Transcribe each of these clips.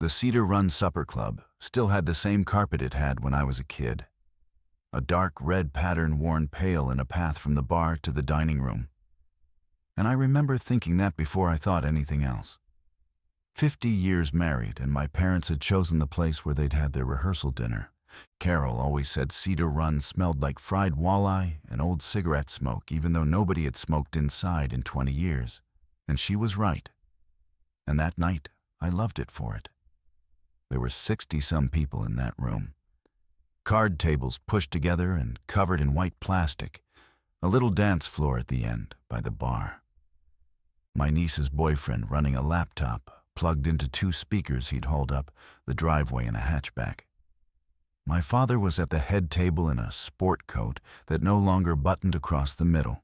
The Cedar Run Supper Club still had the same carpet it had when I was a kid. A dark red pattern worn pale in a path from the bar to the dining room. And I remember thinking that before I thought anything else. 50 years married, and my parents had chosen the place where they'd had their rehearsal dinner. Carol always said Cedar Run smelled like fried walleye and old cigarette smoke, even though nobody had smoked inside in 20 years. And she was right. And that night, I loved it for it. There were 60-some people in that room. Card tables pushed together and covered in white plastic. A little dance floor at the end, by the bar. My niece's boyfriend running a laptop, plugged into 2 speakers he'd hauled up the driveway in a hatchback. My father was at the head table in a sport coat that no longer buttoned across the middle,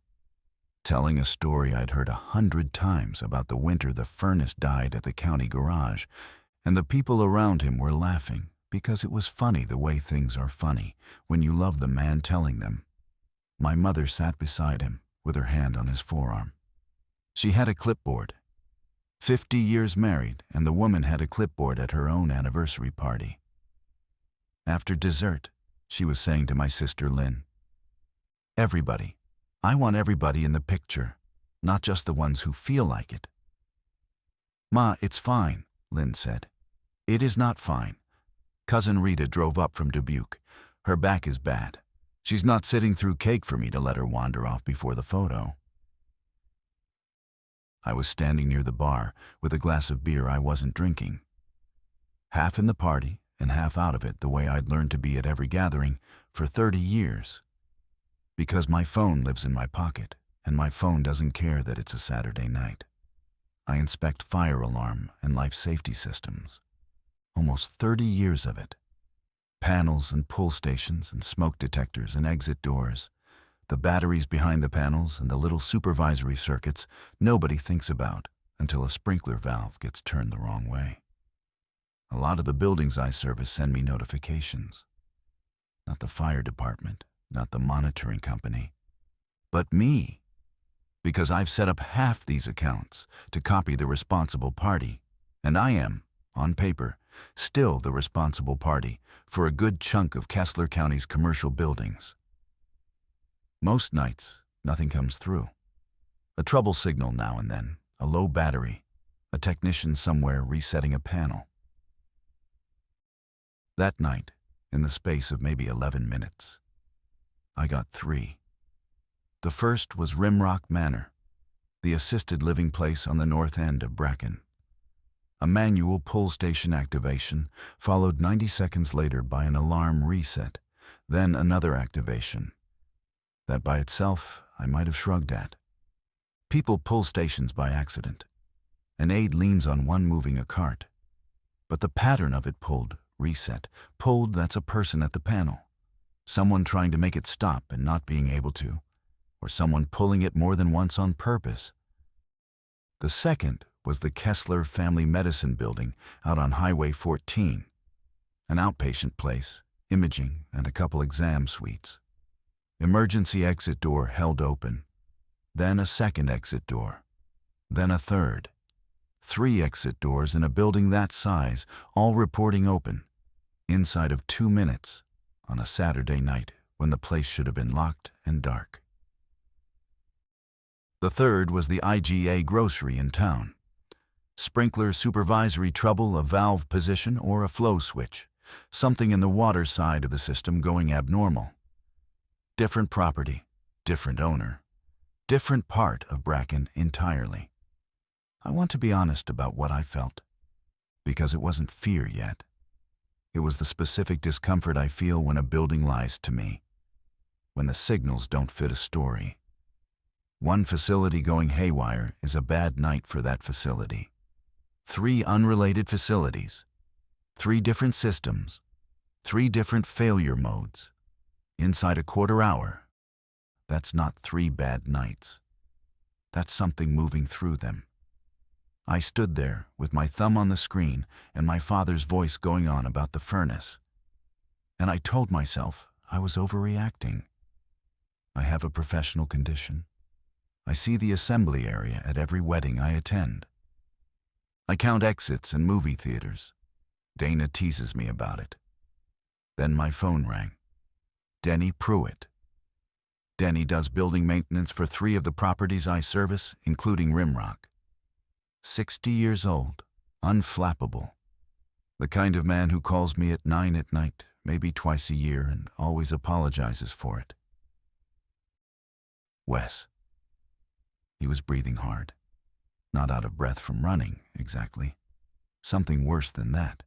telling a story I'd heard 100 times about the winter the furnace died at the county garage, and the people around him were laughing because it was funny the way things are funny when you love the man telling them. My mother sat beside him with her hand on his forearm. She had a clipboard. 50 years married, and the woman had a clipboard at her own anniversary party. After dessert, she was saying to my sister Lynn, "Everybody. I want everybody in the picture, not just the ones who feel like it." "Ma, it's fine," Lynn said. "It is not fine. Cousin Rita drove up from Dubuque. Her back is bad. She's not sitting through cake for me to let her wander off before the photo." I was standing near the bar with a glass of beer I wasn't drinking. Half in the party and half out of it, the way I'd learned to be at every gathering for 30 years. Because my phone lives in my pocket, and my phone doesn't care that it's a Saturday night. I inspect fire alarm and life safety systems. Almost 30 years of it. Panels and pull stations and smoke detectors and exit doors. The batteries behind the panels and the little supervisory circuits nobody thinks about until a sprinkler valve gets turned the wrong way. A lot of the buildings I service send me notifications. Not the fire department, not the monitoring company, but me. Because I've set up half these accounts to copy the responsible party, and I am, on paper, still the responsible party for a good chunk of Kessler County's commercial buildings. Most nights, nothing comes through. A trouble signal now and then, a low battery, a technician somewhere resetting a panel. That night, in the space of maybe 11 minutes, I got 3. The first was Rimrock Manor, the assisted living place on the north end of Bracken. A manual pull station activation, followed 90 seconds later by an alarm reset, then another activation. That by itself, I might have shrugged at. People pull stations by accident. An aide leans on one moving a cart. But the pattern of it pulled, reset, pulled, that's a person at the panel. Someone trying to make it stop and not being able to, or someone pulling it more than once on purpose. The second was the Kessler Family Medicine Building out on Highway 14, an outpatient place, imaging, and a couple exam suites. Emergency exit door held open, then a second exit door, then a third. 3 exit doors in a building that size, all reporting open, inside of 2 minutes, on a Saturday night when the place should have been locked and dark. The third was the IGA grocery in town. Sprinkler supervisory trouble, a valve position, or a flow switch, something in the water side of the system going abnormal. Different property, different owner, different part of Bracken entirely. I want to be honest about what I felt, because it wasn't fear yet. It was the specific discomfort I feel when a building lies to me, when the signals don't fit a story. One facility going haywire is a bad night for that facility. 3 unrelated facilities, 3 different systems, 3 different failure modes. Inside a quarter hour, that's not 3 bad nights. That's something moving through them. I stood there with my thumb on the screen and my father's voice going on about the furnace. And I told myself I was overreacting. I have a professional condition. I see the assembly area at every wedding I attend. I count exits in movie theaters, Dana teases me about it. Then my phone rang. Denny Pruitt. Denny does building maintenance for 3 of the properties I service, including Rimrock. 60 years old, unflappable. The kind of man who calls me at 9 at night, maybe twice a year, and always apologizes for it. Wes. He was breathing hard. Not out of breath from running, exactly. Something worse than that.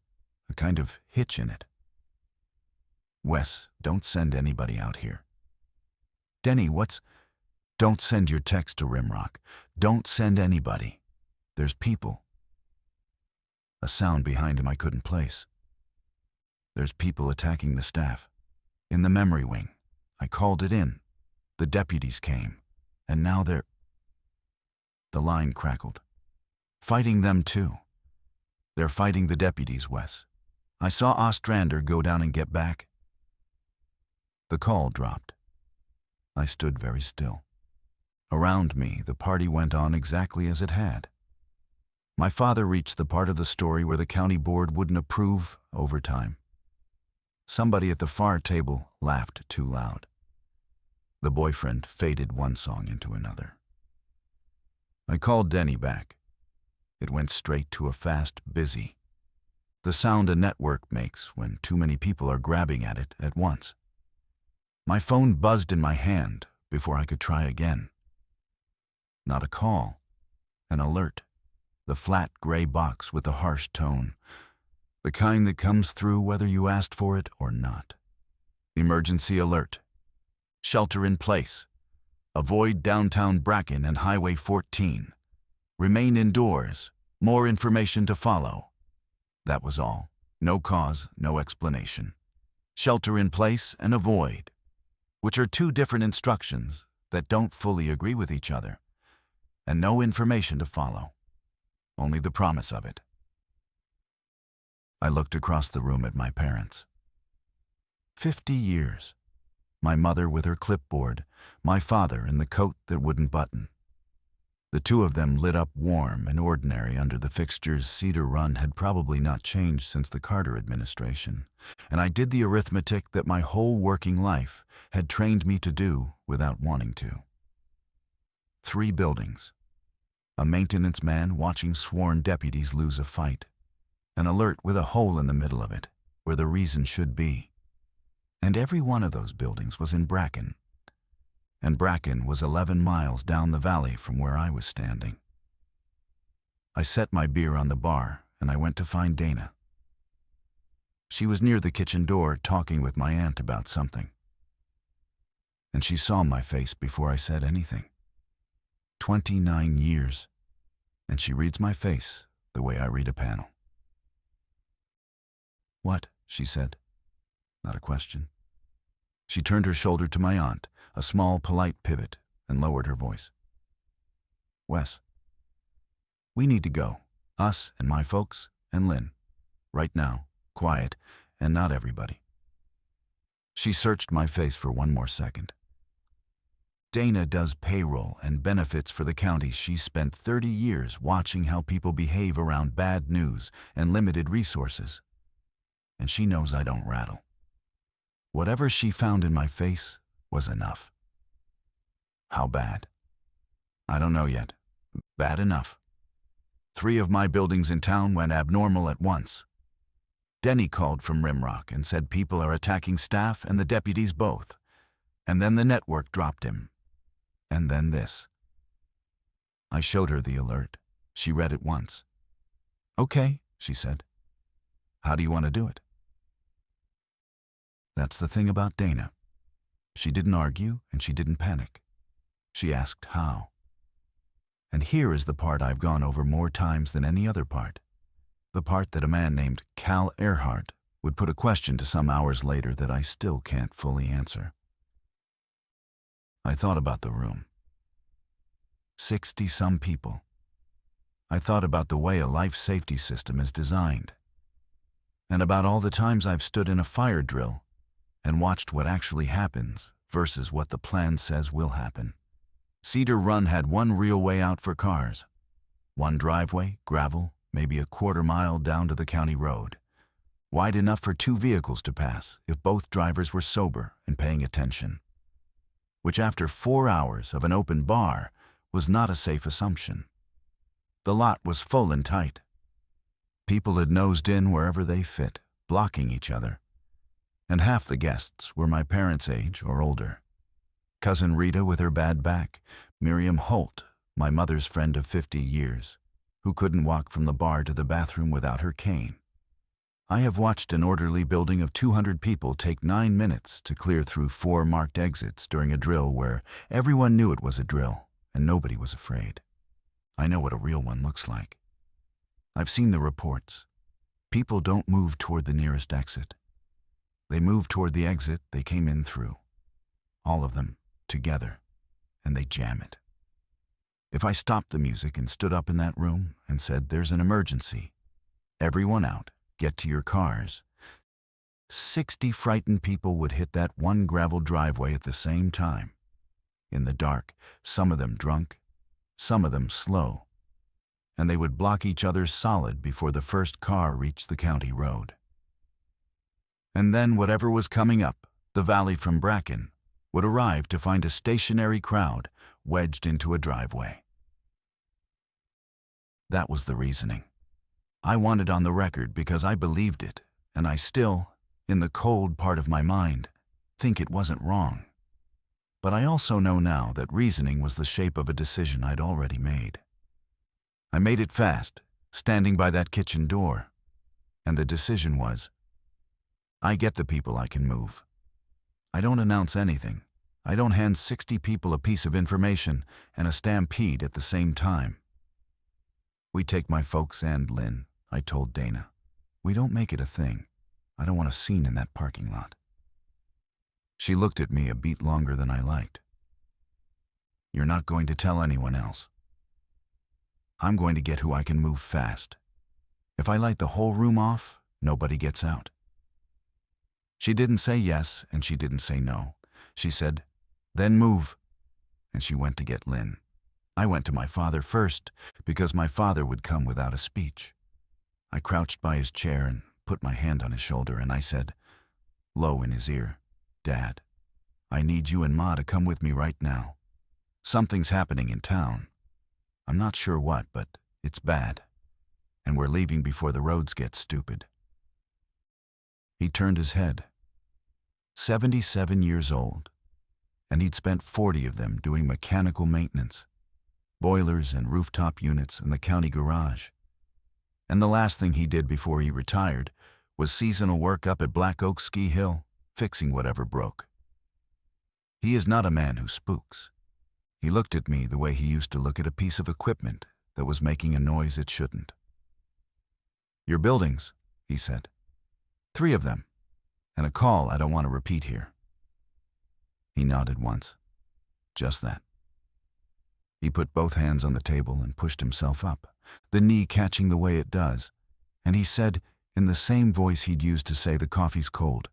A kind of hitch in it. Wes, don't send anybody out here. Denny, Don't send your text to Rimrock. Don't send anybody. There's people. A sound behind him I couldn't place. There's people attacking the staff. In the memory wing. I called it in. The deputies came. And now they're... The line crackled. Fighting them too. They're fighting the deputies, Wes. I saw Ostrander go down and get back. The call dropped. I stood very still. Around me, the party went on exactly as it had. My father reached the part of the story where the county board wouldn't approve overtime. Somebody at the far table laughed too loud. The boyfriend faded one song into another. I called Denny back. It went straight to a fast busy. The sound a network makes when too many people are grabbing at it at once. My phone buzzed in my hand before I could try again. Not a call, an alert. The flat gray box with the harsh tone. The kind that comes through whether you asked for it or not. Emergency alert. Shelter in place. Avoid downtown Bracken and Highway 14. Remain indoors. More information to follow. That was all. No cause, no explanation. Shelter in place and avoid, which are 2 different instructions that don't fully agree with each other, and no information to follow. Only the promise of it. I looked across the room at my parents. 50 years. My mother with her clipboard, my father in the coat that wouldn't button. The 2 of them lit up warm and ordinary under the fixtures Cedar Run had probably not changed since the Carter administration, and I did the arithmetic that my whole working life had trained me to do without wanting to. 3 buildings. A maintenance man watching sworn deputies lose a fight. An alert with a hole in the middle of it, where the reason should be. And every one of those buildings was in Bracken. And Bracken was 11 miles down the valley from where I was standing. I set my beer on the bar, and I went to find Dana. She was near the kitchen door talking with my aunt about something. And she saw my face before I said anything. 29 years, and she reads my face the way I read a panel. What? She said. Not a question. She turned her shoulder to my aunt, a small, polite pivot, and lowered her voice. Wes, we need to go, us and my folks and Lynn. Right now, quiet, and not everybody. She searched my face for one more second. Dana does payroll and benefits for the county. She spent 30 years watching how people behave around bad news and limited resources. And she knows I don't rattle. Whatever she found in my face was enough. How bad? I don't know yet. Bad enough. 3 of my buildings in town went abnormal at once. Denny called from Rimrock and said people are attacking staff and the deputies both. And then the network dropped him. And then this. I showed her the alert. She read it once. Okay, she said. How do you want to do it? That's the thing about Dana. She didn't argue and she didn't panic. She asked how. And here is the part I've gone over more times than any other part. The part that a man named Cal Earhart would put a question to some hours later that I still can't fully answer. I thought about the room. 60-some people. I thought about the way a life safety system is designed. And about all the times I've stood in a fire drill and watched what actually happens versus what the plan says will happen. Cedar Run had one real way out for cars. One driveway, gravel, maybe a quarter mile down to the county road. wide enough for 2 vehicles to pass if both drivers were sober and paying attention, which after 4 hours of an open bar was not a safe assumption. The lot was full and tight. People had nosed in wherever they fit, blocking each other, and half the guests were my parents' age or older. Cousin Rita with her bad back, Miriam Holt, my mother's friend of 50 years, who couldn't walk from the bar to the bathroom without her cane. I have watched an orderly building of 200 people take 9 minutes to clear through 4 marked exits during a drill where everyone knew it was a drill and nobody was afraid. I know what a real one looks like. I've seen the reports. People don't move toward the nearest exit. They move toward the exit they came in through. All of them, together, and they jam it. If I stopped the music and stood up in that room and said, "There's an emergency. Everyone out, get to your cars," 60 frightened people would hit that one gravel driveway at the same time. In the dark, some of them drunk, some of them slow, and they would block each other solid before the first car reached the county road. And then whatever was coming up, the valley from Bracken, would arrive to find a stationary crowd wedged into a driveway. That was the reasoning. I wanted on the record because I believed it, and I still, in the cold part of my mind, think it wasn't wrong. But I also know now that reasoning was the shape of a decision I'd already made. I made it fast, standing by that kitchen door, and the decision was, I get the people I can move. I don't announce anything. I don't hand 60 people a piece of information and a stampede at the same time. We take my folks and Lynn, I told Dana. We don't make it a thing. I don't want a scene in that parking lot. She looked at me a beat longer than I liked. You're not going to tell anyone else. I'm going to get who I can move fast. If I light the whole room off, nobody gets out. She didn't say yes, and she didn't say no. She said, "Then move." And she went to get Lynn. I went to my father first, because my father would come without a speech. I crouched by his chair and put my hand on his shoulder, and I said, low in his ear, "Dad, I need you and Ma to come with me right now. Something's happening in town. I'm not sure what, but it's bad. And we're leaving before the roads get stupid." He turned his head. 77 years old, and he'd spent 40 of them doing mechanical maintenance, boilers and rooftop units in the county garage. And the last thing he did before he retired was seasonal work up at Black Oak Ski Hill, fixing whatever broke. He is not a man who spooks. He looked at me the way he used to look at a piece of equipment that was making a noise it shouldn't. "Your buildings," he said. 3 of them, and a call I don't want to repeat here. He nodded once. Just that. He put both hands on the table and pushed himself up, the knee catching the way it does, and he said, in the same voice he'd used to say the coffee's cold,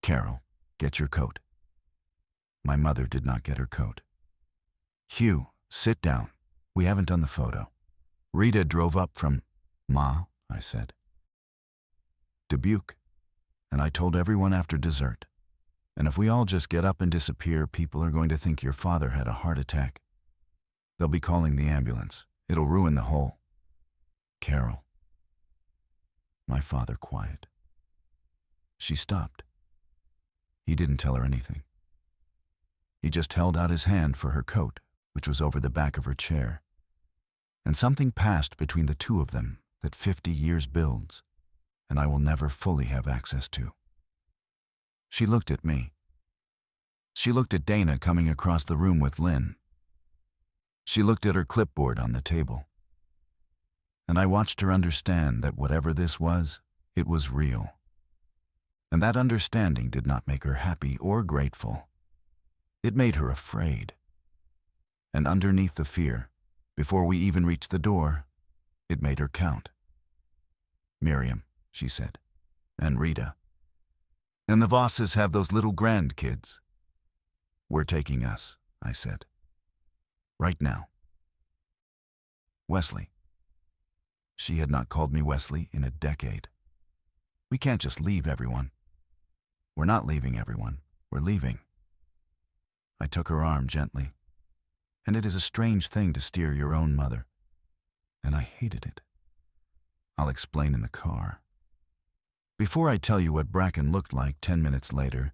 "Carol, get your coat." My mother did not get her coat. "Hugh, sit down. We haven't done the photo." Rita drove up from, "Ma," I said. "Dubuque." And I told everyone after dessert. "And if we all just get up and disappear, people are going to think your father had a heart attack. They'll be calling the ambulance. It'll ruin the whole." "Carol." My father quiet. She stopped. He didn't tell her anything. He just held out his hand for her coat, which was over the back of her chair. And something passed between the two of them that 50 years builds, and I will never fully have access to. She looked at me. She looked at Dana coming across the room with Lynn. She looked at her clipboard on the table. And I watched her understand that whatever this was, it was real. And that understanding did not make her happy or grateful. It made her afraid. And underneath the fear, before we even reached the door, it made her count. "Miriam," she said, "and Rita. And the Vosses have those little grandkids." "We're taking us," I said. "Right now." "Wesley." She had not called me Wesley in a decade. We can't just leave everyone. We're not leaving everyone. We're leaving. I took her arm gently. And it is a strange thing to steer your own mother. And I hated it. I'll explain in the car. Before I tell you what Bracken looked like 10 minutes later,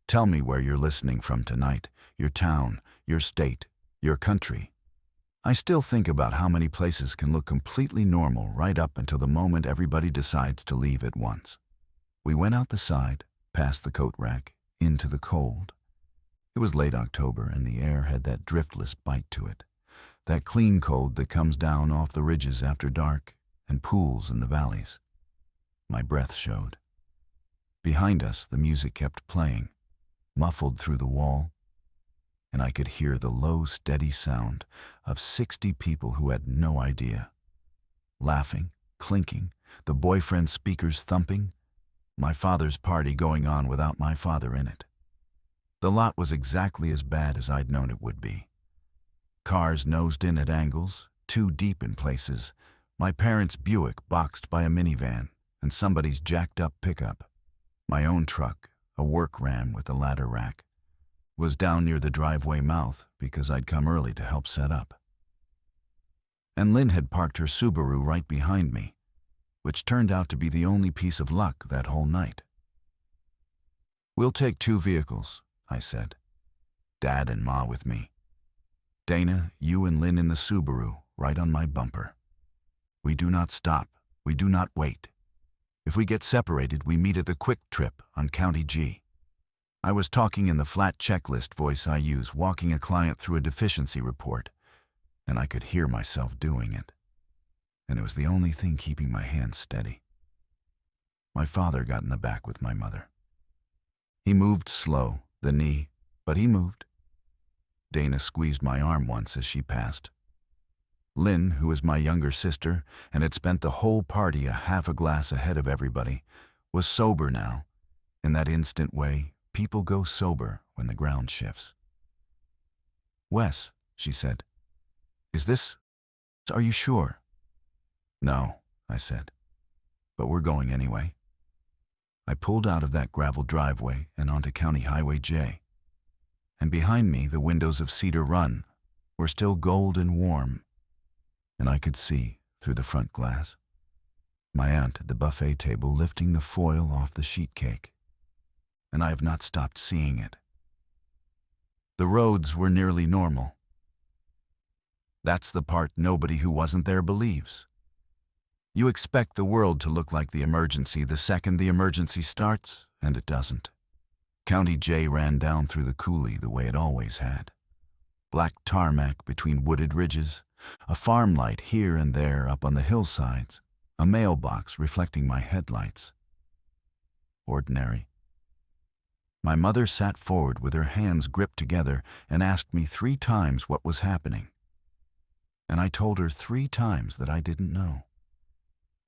tell me where you're listening from tonight, your town, your state, your country. I still think about how many places can look completely normal right up until the moment everybody decides to leave at once. We went out the side, past the coat rack, into the cold. It was late October and the air had that driftless bite to it, that clean cold that comes down off the ridges after dark and pools in the valleys. My breath showed. Behind us, the music kept playing, muffled through the wall, and I could hear the low, steady sound of 60 people who had no idea. Laughing, clinking, the boyfriend's speakers thumping, my father's party going on without my father in it. The lot was exactly as bad as I'd known it would be. Cars nosed in at angles, too deep in places, my parents' Buick boxed by a minivan, and somebody's jacked-up pickup. My own truck, a work Ram with a ladder rack, was down near the driveway mouth because I'd come early to help set up. And Lynn had parked her Subaru right behind me, which turned out to be the only piece of luck that whole night. "We'll take 2 vehicles," I said. "Dad and Ma with me. Dana, you and Lynn in the Subaru, right on my bumper. We do not stop. We do not wait. If we get separated, we meet at the Quick Trip on County G." I was talking in the flat checklist voice I use walking a client through a deficiency report, and I could hear myself doing it. And it was the only thing keeping my hands steady. My father got in the back with my mother. He moved slow, the knee, but he moved. Dana squeezed my arm once as she passed. Lynn, who was my younger sister and had spent the whole party a half a glass ahead of everybody, was sober now. In that instant way, people go sober when the ground shifts. "Wes," she said, Are you sure?" "No," I said, "but we're going anyway." I pulled out of that gravel driveway and onto County Highway J. And behind me, the windows of Cedar Run were still gold and warm, and I could see, through the front glass, my aunt at the buffet table lifting the foil off the sheet cake. And I have not stopped seeing it. The roads were nearly normal. That's the part nobody who wasn't there believes. You expect the world to look like the emergency the second the emergency starts, and it doesn't. County J ran down through the coulee the way it always had. Black tarmac between wooded ridges, a farm light here and there up on the hillsides, a mailbox reflecting my headlights. Ordinary. My mother sat forward with her hands gripped together and asked me 3 times what was happening. And I told her 3 times that I didn't know.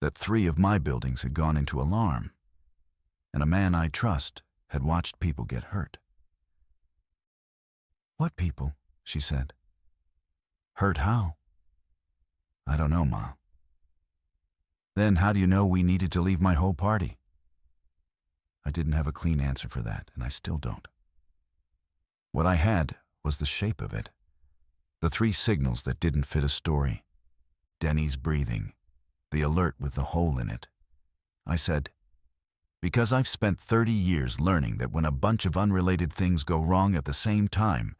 That 3 of my buildings had gone into alarm, and a man I trust had watched people get hurt. "What people?" she said. "Hurt how?" "I don't know, Ma." "Then how do you know we needed to leave my whole party?" I didn't have a clean answer for that, and I still don't. What I had was the shape of it. The 3 signals that didn't fit a story. Denny's breathing. The alert with the hole in it. I said, "Because I've spent 30 years learning that when a bunch of unrelated things go wrong at the same time,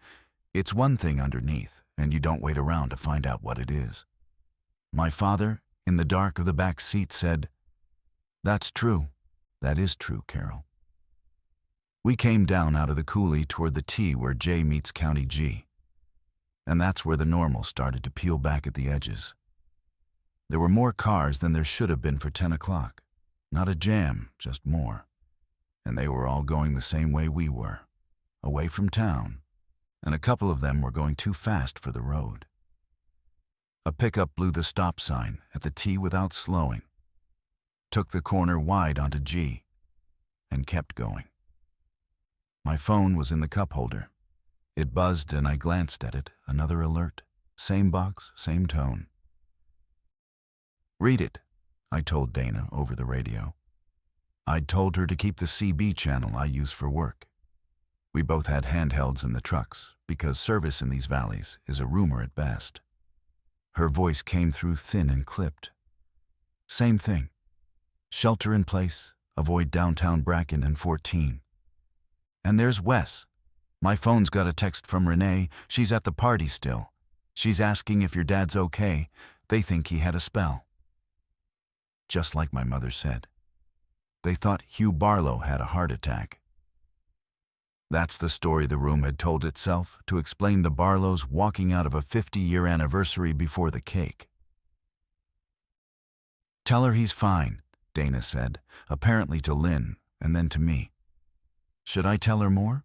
it's one thing underneath, and you don't wait around to find out what it is." My father, in the dark of the back seat, said, "That's true. That is true, Carol." We came down out of the coulee toward the T where J meets County G. And that's where the normal started to peel back at the edges. There were more cars than there should have been for 10 o'clock. Not a jam, just more. And they were all going the same way we were, away from town, and a couple of them were going too fast for the road. A pickup blew the stop sign at the T without slowing, took the corner wide onto G, and kept going. My phone was in the cup holder. It buzzed and I glanced at it, another alert. Same box, same tone. "Read it," I told Dana over the radio. I'd told her to keep the CB channel I use for work. We both had handhelds in the trucks, because service in these valleys is a rumor at best. Her voice came through thin and clipped. Same thing. Shelter in place, avoid downtown Bracken and 14. And there's Wes. My phone's got a text from Renee. She's at the party still. She's asking if your dad's okay. They think he had a spell. Just like my mother said. They thought Hugh Barlow had a heart attack. That's the story the room had told itself to explain the Barlows walking out of a 50-year anniversary before the cake. "Tell her he's fine," Dana said, apparently to Lynn and then to me. Should I tell her more?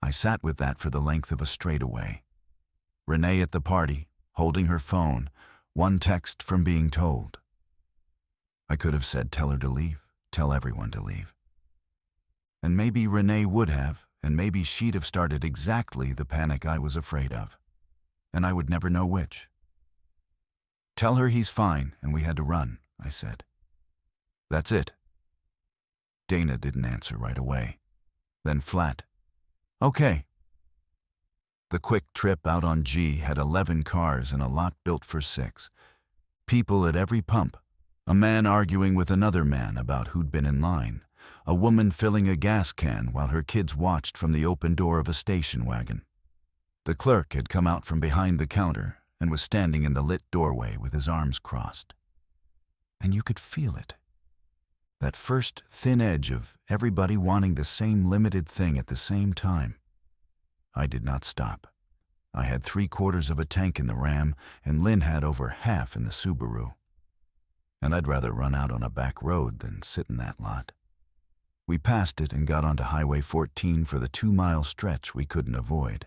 I sat with that for the length of a straightaway. Renee at the party, holding her phone, one text from being told. I could have said tell her to leave, tell everyone to leave. And maybe Renee would have, and maybe she'd have started exactly the panic I was afraid of. And I would never know which. "Tell her he's fine and we had to run," I said. "That's it." Dana didn't answer right away. Then flat, "Okay." The quick trip out on G had 11 cars and a lot built for 6. People at every pump. A man arguing with another man about who'd been in line. A woman filling a gas can while her kids watched from the open door of a station wagon. The clerk had come out from behind the counter and was standing in the lit doorway with his arms crossed. And you could feel it. That first thin edge of everybody wanting the same limited thing at the same time. I did not stop. I had 3/4 of a tank in the Ram, and Lynn had over half in the Subaru. And I'd rather run out on a back road than sit in that lot. We passed it and got onto Highway 14 for the 2-mile stretch we couldn't avoid.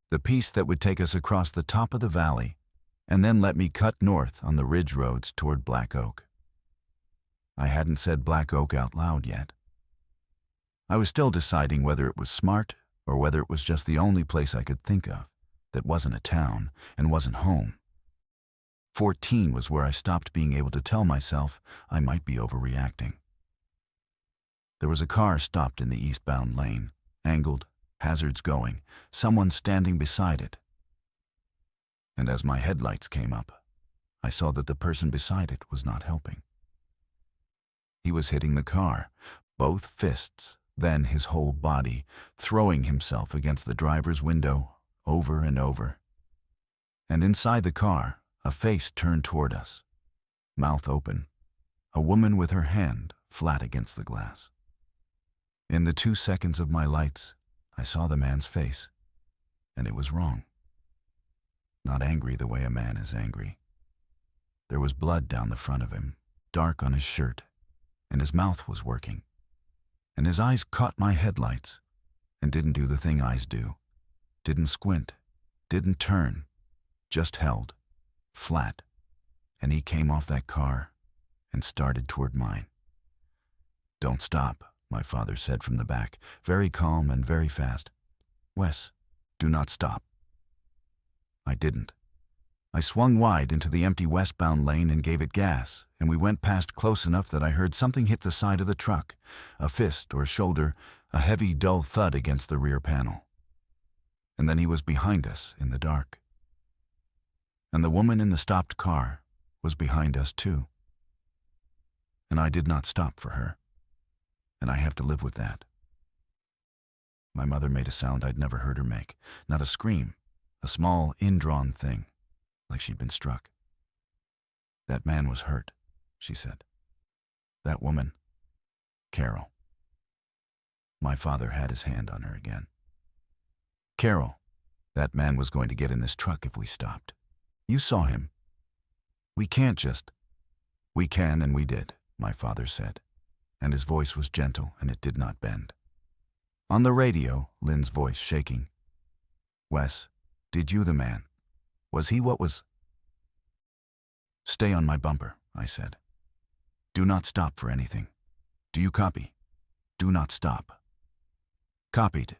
The piece that would take us across the top of the valley and then let me cut north on the ridge roads toward Black Oak. I hadn't said Black Oak out loud yet. I was still deciding whether it was smart or whether it was just the only place I could think of that wasn't a town and wasn't home. 14 was where I stopped being able to tell myself I might be overreacting. There was a car stopped in the eastbound lane, angled, hazards going, someone standing beside it. And as my headlights came up, I saw that the person beside it was not helping. He was hitting the car, both fists, then his whole body, throwing himself against the driver's window over and over. And inside the car, a face turned toward us, mouth open, a woman with her hand flat against the glass. In the 2 seconds of my lights, I saw the man's face, and it was wrong. Not angry the way a man is angry. There was blood down the front of him, dark on his shirt, and his mouth was working. And his eyes caught my headlights and didn't do the thing eyes do. Didn't squint, didn't turn, just held, flat, and he came off that car and started toward mine. "Don't stop," my father said from the back, very calm and very fast. "Wes, do not stop." I didn't. I swung wide into the empty westbound lane and gave it gas, and we went past close enough that I heard something hit the side of the truck, a fist or shoulder, a heavy, dull thud against the rear panel. And then he was behind us in the dark. And the woman in the stopped car was behind us too. And I did not stop for her. And I have to live with that. My mother made a sound I'd never heard her make, not a scream, a small, indrawn thing, like she'd been struck. "That man was hurt," she said. "That woman, Carol." My father had his hand on her again. "Carol, that man was going to get in this truck if we stopped. You saw him. We can't just—" "We can and we did," my father said, and his voice was gentle and it did not bend. On the radio, Lynn's voice shaking. "Wes, did you the man? Was he what was—" "Stay on my bumper," I said. "Do not stop for anything. Do you copy? Do not stop." "Copied."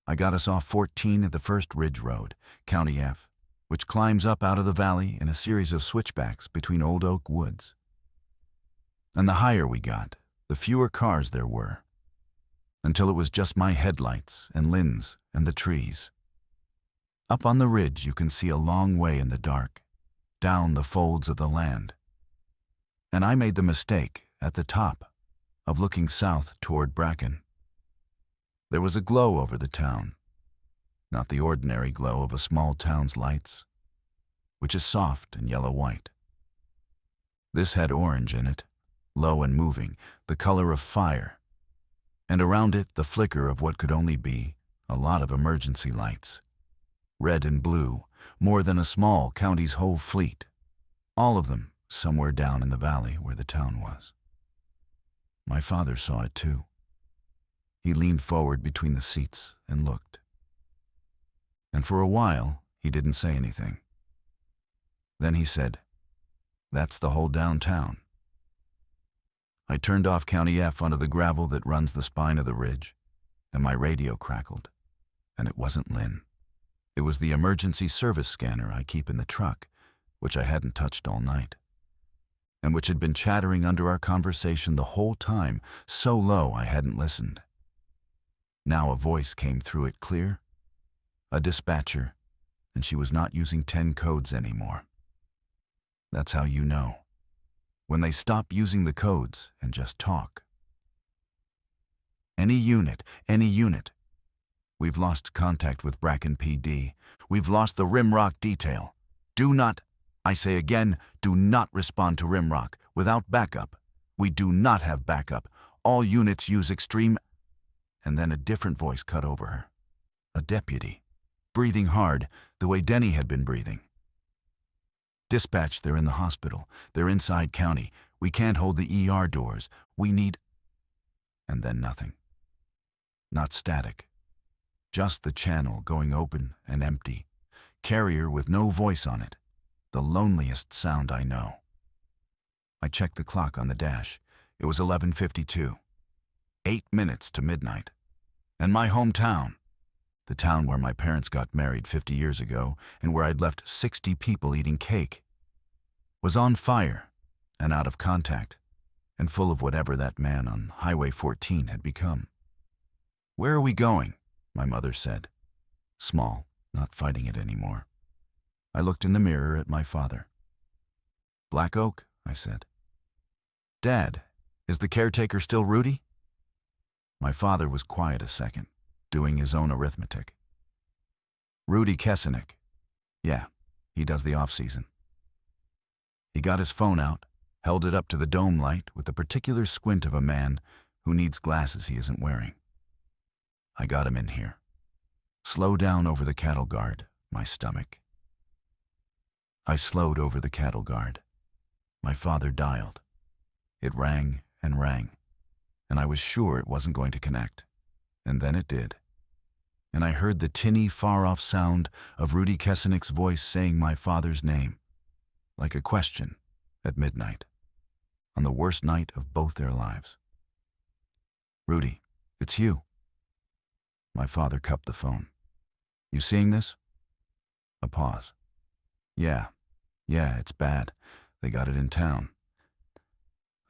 I got us off 14 at the first ridge road, County F, which climbs up out of the valley in a series of switchbacks between old oak woods. And the higher we got, the fewer cars there were, until it was just my headlights and Lynn's and the trees. Up on the ridge you can see a long way in the dark, down the folds of the land. And I made the mistake, at the top, of looking south toward Bracken. There was a glow over the town, not the ordinary glow of a small town's lights, which is soft and yellow-white. This had orange in it, low and moving, the color of fire, and around it the flicker of what could only be a lot of emergency lights. Red and blue, more than a small county's whole fleet, all of them somewhere down in the valley where the town was. My father saw it too. He leaned forward between the seats and looked. And for a while, he didn't say anything. Then he said, "That's the whole downtown." I turned off County F onto the gravel that runs the spine of the ridge, and my radio crackled. And it wasn't Lynn. It was the emergency service scanner I keep in the truck, which I hadn't touched all night, and which had been chattering under our conversation the whole time, so low I hadn't listened. Now a voice came through it clear, a dispatcher, and she was not using 10 codes anymore. That's how you know, when they stop using the codes and just talk. Any unit. We've lost contact with Bracken PD. We've lost the Rimrock detail. Do not, I say again, do not respond to Rimrock without backup. We do not have backup. All units use extreme. And then a different voice cut over her. A deputy, breathing hard, the way Denny had been breathing. "Dispatch, they're in the hospital. They're inside county. We can't hold the ER doors. We need..." And then nothing. Not static. Just the channel going open and empty. Carrier with no voice on it. The loneliest sound I know. I checked the clock on the dash. It was 11:52. 8 minutes to midnight. And my hometown, the town where my parents got married 50 years ago and where I'd left 60 people eating cake, was on fire and out of contact and full of whatever that man on Highway 14 had become. "Where are we going?" my mother said, small, not fighting it anymore. I looked in the mirror at my father. "Black Oak," I said. "Dad, is the caretaker still Rudy?" My father was quiet a second, doing his own arithmetic. "Rudy Kesenick. Yeah, he does the off-season." He got his phone out, held it up to the dome light with the particular squint of a man who needs glasses he isn't wearing. "I got him in here. Slow down over the cattle guard, my stomach." I slowed over the cattle guard. My father dialed. It rang and rang, and I was sure it wasn't going to connect. And then it did. And I heard the tinny, far-off sound of Rudy Kesenick's voice saying my father's name, like a question, at midnight, on the worst night of both their lives. "Rudy, it's you." My father cupped the phone. "You seeing this?" A pause. Yeah, it's bad. They got it in town."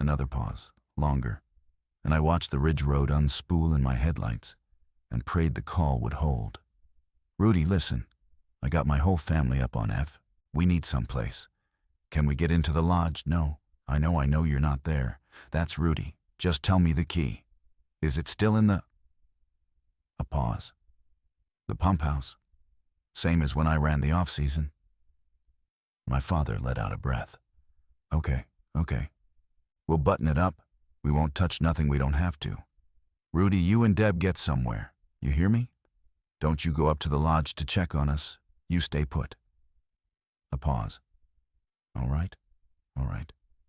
Another pause, longer, and I watched the ridge road unspool in my headlights and prayed the call would hold. "Rudy, listen. I got my whole family up on F. We need someplace. Can we get into the lodge? No. I know you're not there. That's Rudy. Just tell me the key. Is it still in the..." A pause. "The pump house. Same as when I ran the off-season." My father let out a breath. Okay. We'll button it up. We won't touch nothing we don't have to. Rudy, you and Deb get somewhere. You hear me? Don't you go up to the lodge to check on us. You stay put." A pause. All right.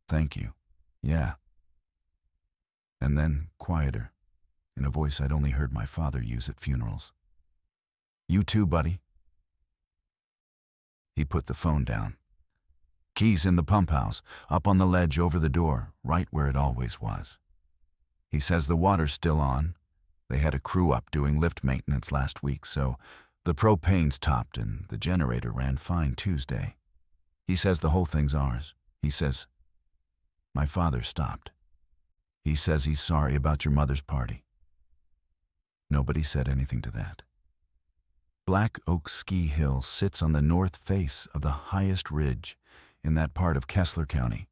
Thank you. Yeah." And then, quieter, in a voice I'd only heard my father use at funerals. "You too, buddy." He put the phone down. "Keys in the pump house, up on the ledge over the door, right where it always was. He says the water's still on. They had a crew up doing lift maintenance last week, so the propane's topped and the generator ran fine Tuesday. He says the whole thing's ours. He says..." My father stopped, He says he's sorry about your mother's party. Nobody said anything to that. Black Oak Ski Hill sits on the north face of the highest ridge in that part of Kessler County,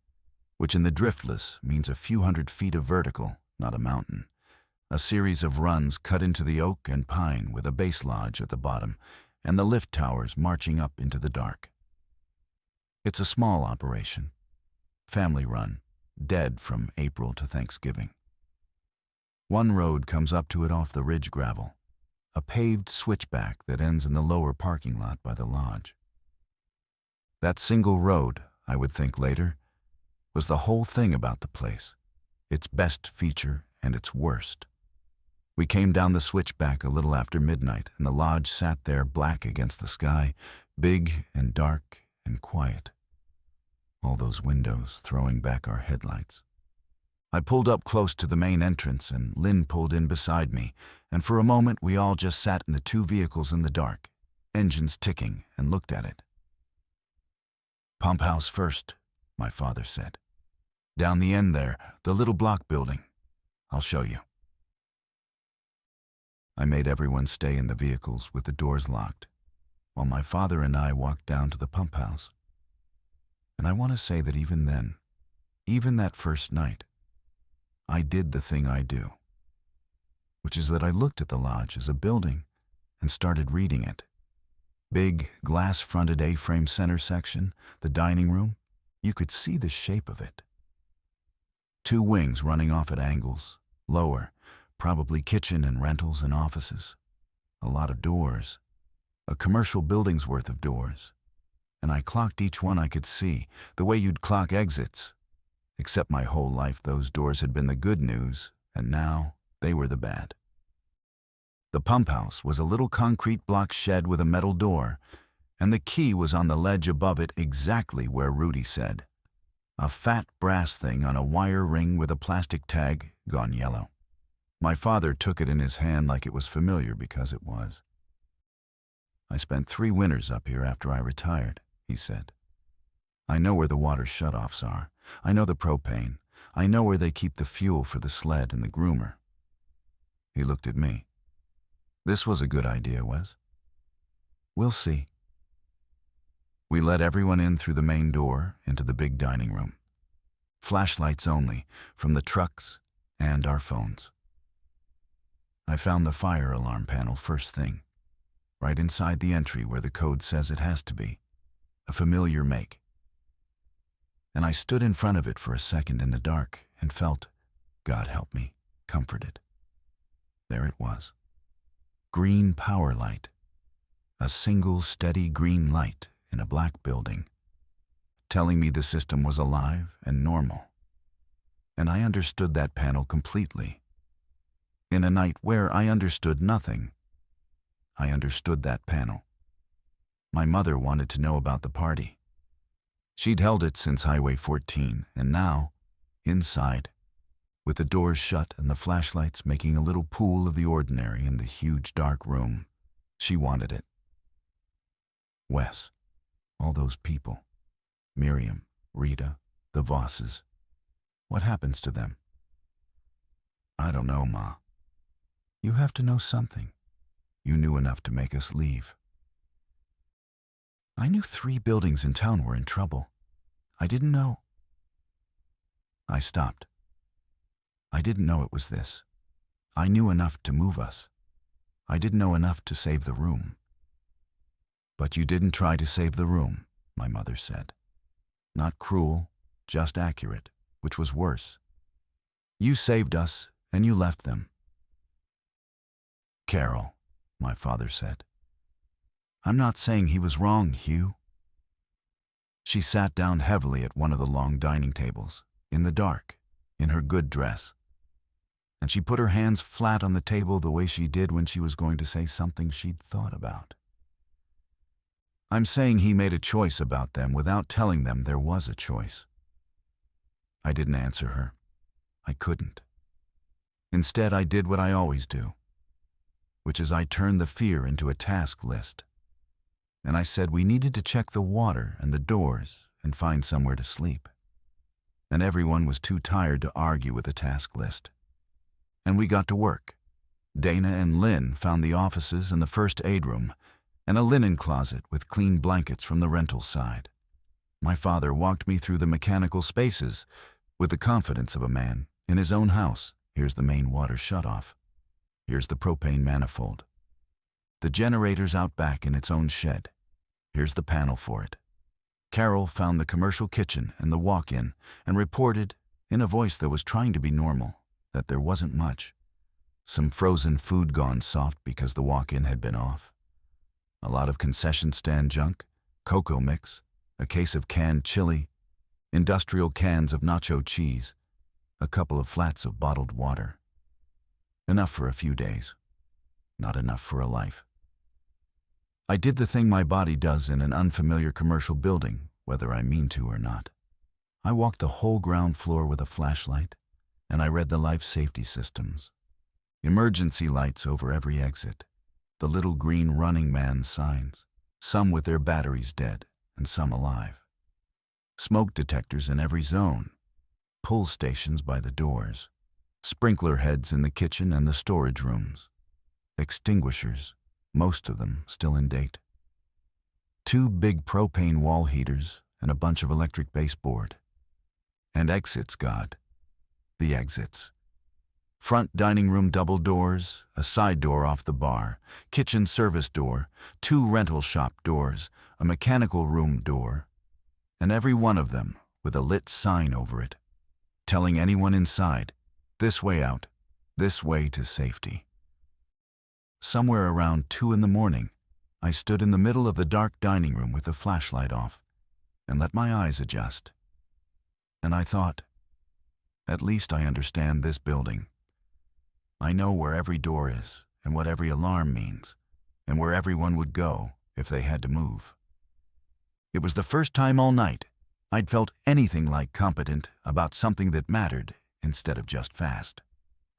which in the driftless means a few hundred feet of vertical, not a mountain. A series of runs cut into the oak and pine with a base lodge at the bottom and the lift towers marching up into the dark. It's a small operation, family run, dead from April to Thanksgiving. One road comes up to it off the ridge gravel, a paved switchback that ends in the lower parking lot by the lodge. That single road, I would think later, was the whole thing about the place, its best feature and its worst. We came down the switchback a little after midnight, and the lodge sat there black against the sky, big and dark and quiet. All those windows throwing back our headlights. I pulled up close to the main entrance, and Lynn pulled in beside me, and for a moment we all just sat in the two vehicles in the dark, engines ticking, and looked at it. "Pump house first," my father said. "Down the end there, the little block building. I'll show you." I made everyone stay in the vehicles with the doors locked, while my father and I walked down to the pump house. And I want to say that even then, even that first night, I did the thing I do, which is that I looked at the lodge as a building and started reading it. Big, glass-fronted A-frame center section, the dining room, you could see the shape of it. Two wings running off at angles, lower, probably kitchen and rentals and offices. A lot of doors, a commercial building's worth of doors. And I clocked each one I could see, the way you'd clock exits. Except my whole life those doors had been the good news, and now they were the bad. The pump house was a little concrete block shed with a metal door, and the key was on the ledge above it exactly where Rudy said. A fat brass thing on a wire ring with a plastic tag gone yellow. My father took it in his hand like it was familiar because it was. "I spent 3 winters up here after I retired," he said. "I know where the water shutoffs are. I know the propane. I know where they keep the fuel for the sled and the groomer." He looked at me. "This was a good idea, Wes." "We'll see." We let everyone in through the main door into the big dining room. Flashlights only, from the trucks and our phones. I found the fire alarm panel first thing, right inside the entry where the code says it has to be, a familiar make. And I stood in front of it for a second in the dark and felt, God help me, comforted. There it was. Green power light. A single steady green light in a black building, telling me the system was alive and normal. And I understood that panel completely. In a night where I understood nothing, I understood that panel. My mother wanted to know about the party. She'd held it since Highway 14, and now, inside, with the doors shut and the flashlights making a little pool of the ordinary in the huge dark room, she wanted it. Wes, all those people, Miriam, Rita, the Vosses, what happens to them? I don't know, Ma. You have to know something. You knew enough to make us leave. I knew 3 buildings in town were in trouble. I didn't know. I stopped. I didn't know it was this. I knew enough to move us. I didn't know enough to save the room. But you didn't try to save the room, my mother said. Not cruel, just accurate, which was worse. You saved us, and you left them. Carol, my father said. I'm not saying he was wrong, Hugh. She sat down heavily at one of the long dining tables, in the dark, in her good dress. And she put her hands flat on the table the way she did when she was going to say something she'd thought about. I'm saying he made a choice about them without telling them there was a choice. I didn't answer her. I couldn't. Instead, I did what I always do, which is I turned the fear into a task list. And I said we needed to check the water and the doors and find somewhere to sleep. and everyone was too tired to argue with the task list. And we got to work. Dana and Lynn found the offices and the first aid room, and a linen closet with clean blankets from the rental side. My father walked me through the mechanical spaces with the confidence of a man in his own house. Here's the main water shutoff. Here's the propane manifold. The generator's out back in its own shed. Here's the panel for it. Carol found the commercial kitchen and the walk-in and reported, in a voice that was trying to be normal, that there wasn't much. Some frozen food gone soft because the walk-in had been off. A lot of concession stand junk, cocoa mix, a case of canned chili, industrial cans of nacho cheese, a couple of flats of bottled water. Enough for a few days. Not enough for a life. I did the thing my body does in an unfamiliar commercial building, whether I mean to or not. I walked the whole ground floor with a flashlight, and I read the life safety systems. Emergency lights over every exit, the little green running man signs, some with their batteries dead and some alive. Smoke detectors in every zone, pull stations by the doors, sprinkler heads in the kitchen and the storage rooms, extinguishers, most of them still in date. 2 big propane wall heaters and a bunch of electric baseboard. And exits, God. The exits. Front dining room double doors, a side door off the bar, kitchen service door, 2 rental shop doors, a mechanical room door, and every one of them with a lit sign over it, telling anyone inside, this way out, this way to safety. Somewhere around 2 in the morning, I stood in the middle of the dark dining room with the flashlight off and let my eyes adjust. And I thought, at least I understand this building. I know where every door is and what every alarm means and where everyone would go if they had to move. It was the first time all night I'd felt anything like competent about something that mattered instead of just fast.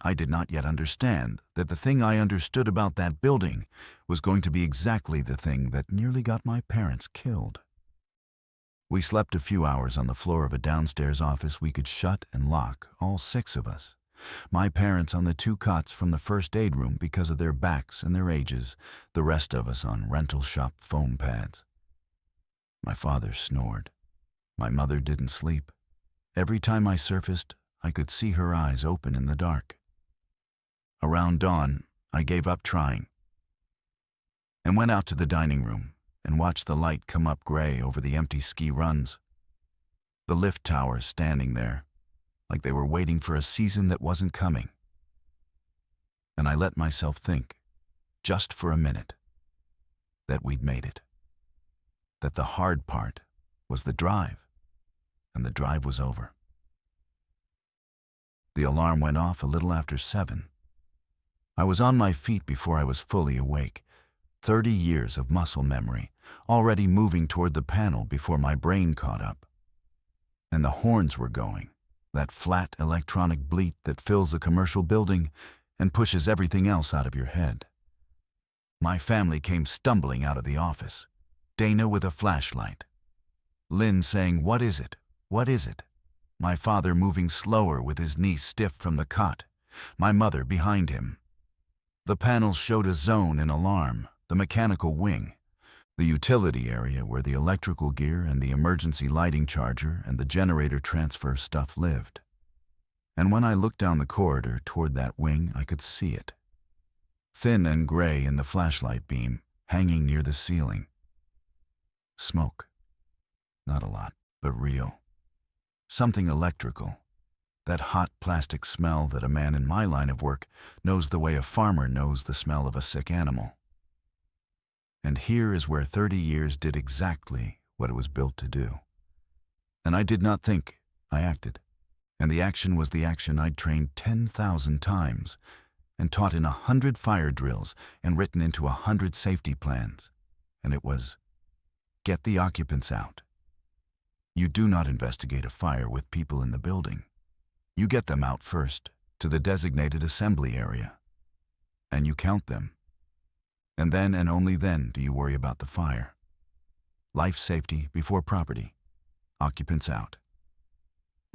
I did not yet understand that the thing I understood about that building was going to be exactly the thing that nearly got my parents killed. We slept a few hours on the floor of a downstairs office we could shut and lock, all 6 of us. My parents on the 2 cots from the first aid room because of their backs and their ages, the rest of us on rental shop foam pads. My father snored. My mother didn't sleep. Every time I surfaced, I could see her eyes open in the dark. Around dawn, I gave up trying and went out to the dining room and watched the light come up gray over the empty ski runs. The lift towers standing there, like they were waiting for a season that wasn't coming. And I let myself think, just for a minute, that we'd made it. That the hard part was the drive, and the drive was over. The alarm went off a little after 7. I was on my feet before I was fully awake. 30 years of muscle memory, already moving toward the panel before my brain caught up. And the horns were going, that flat electronic bleat that fills a commercial building and pushes everything else out of your head. My family came stumbling out of the office, Dana with a flashlight. Lynn saying, "What is it? What is it?" My father moving slower with his knee stiff from the cot, my mother behind him. The panels showed a zone in alarm, the mechanical wing, the utility area where the electrical gear and the emergency lighting charger and the generator transfer stuff lived. And when I looked down the corridor toward that wing, I could see it. Thin and gray in the flashlight beam, hanging near the ceiling. Smoke. Not a lot, but real. Something electrical. That hot plastic smell that a man in my line of work knows the way a farmer knows the smell of a sick animal. And here is where 30 years did exactly what it was built to do. And I did not think, I acted. And the action was the action I'd trained 10,000 times and taught in 100 fire drills and written into 100 safety plans. And it was, get the occupants out. You do not investigate a fire with people in the building. You get them out first, to the designated assembly area, and you count them. And then and only then do you worry about the fire. Life safety before property. Occupants out.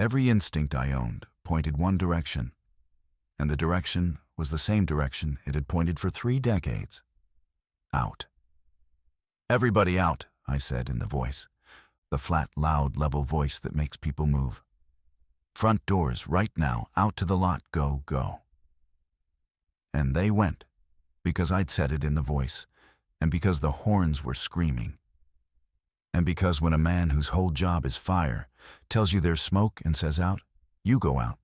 Every instinct I owned pointed one direction, and the direction was the same direction it had pointed for 3 decades. Out. "Everybody out," I said in the voice, the flat, loud, level voice that makes people move. "Front doors, right now, out to the lot, go, go." And they went, because I'd said it in the voice, and because the horns were screaming. And because when a man whose whole job is fire tells you there's smoke and says out, you go out.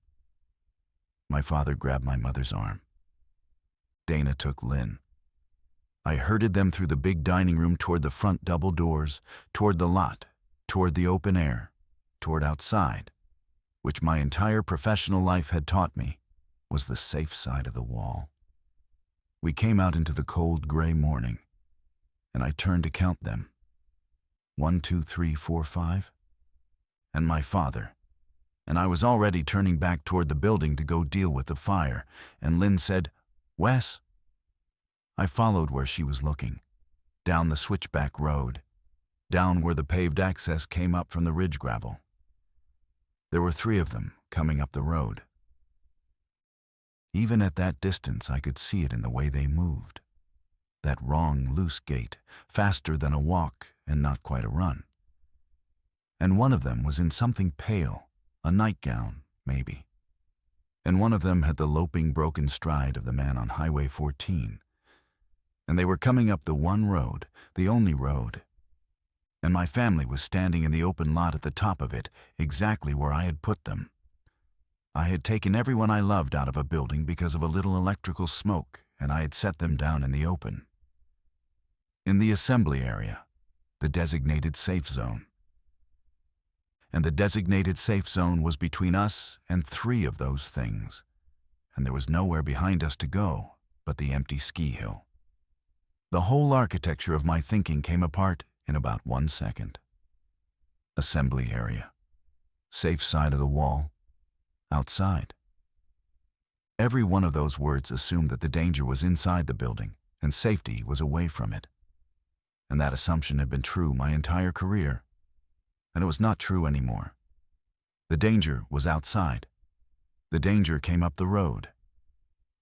My father grabbed my mother's arm. Dana took Lynn. I herded them through the big dining room toward the front double doors, toward the lot, toward the open air, toward outside, which my entire professional life had taught me was the safe side of the wall. We came out into the cold gray morning, and I turned to count them. 1, 2, 3, 4, 5. And my father. And I was already turning back toward the building to go deal with the fire, and Lynn said, "Wes?" I followed where she was looking, down the switchback road, down where the paved access came up from the ridge gravel. There were 3 of them coming up the road. Even at that distance, I could see it in the way they moved. That wrong, loose gait, faster than a walk and not quite a run. And one of them was in something pale, a nightgown, maybe. And one of them had the loping, broken stride of the man on Highway 14. And they were coming up the one road, the only road. And my family was standing in the open lot at the top of it, exactly where I had put them. I had taken everyone I loved out of a building because of a little electrical smoke, and I had set them down in the open. In the assembly area, the designated safe zone. And the designated safe zone was between us and 3 of those things, and there was nowhere behind us to go but the empty ski hill. The whole architecture of my thinking came apart in about 1 second. Assembly area. Safe side of the wall. Outside. Every one of those words assumed that the danger was inside the building and safety was away from it. And that assumption had been true my entire career. And it was not true anymore. The danger was outside. The danger came up the road.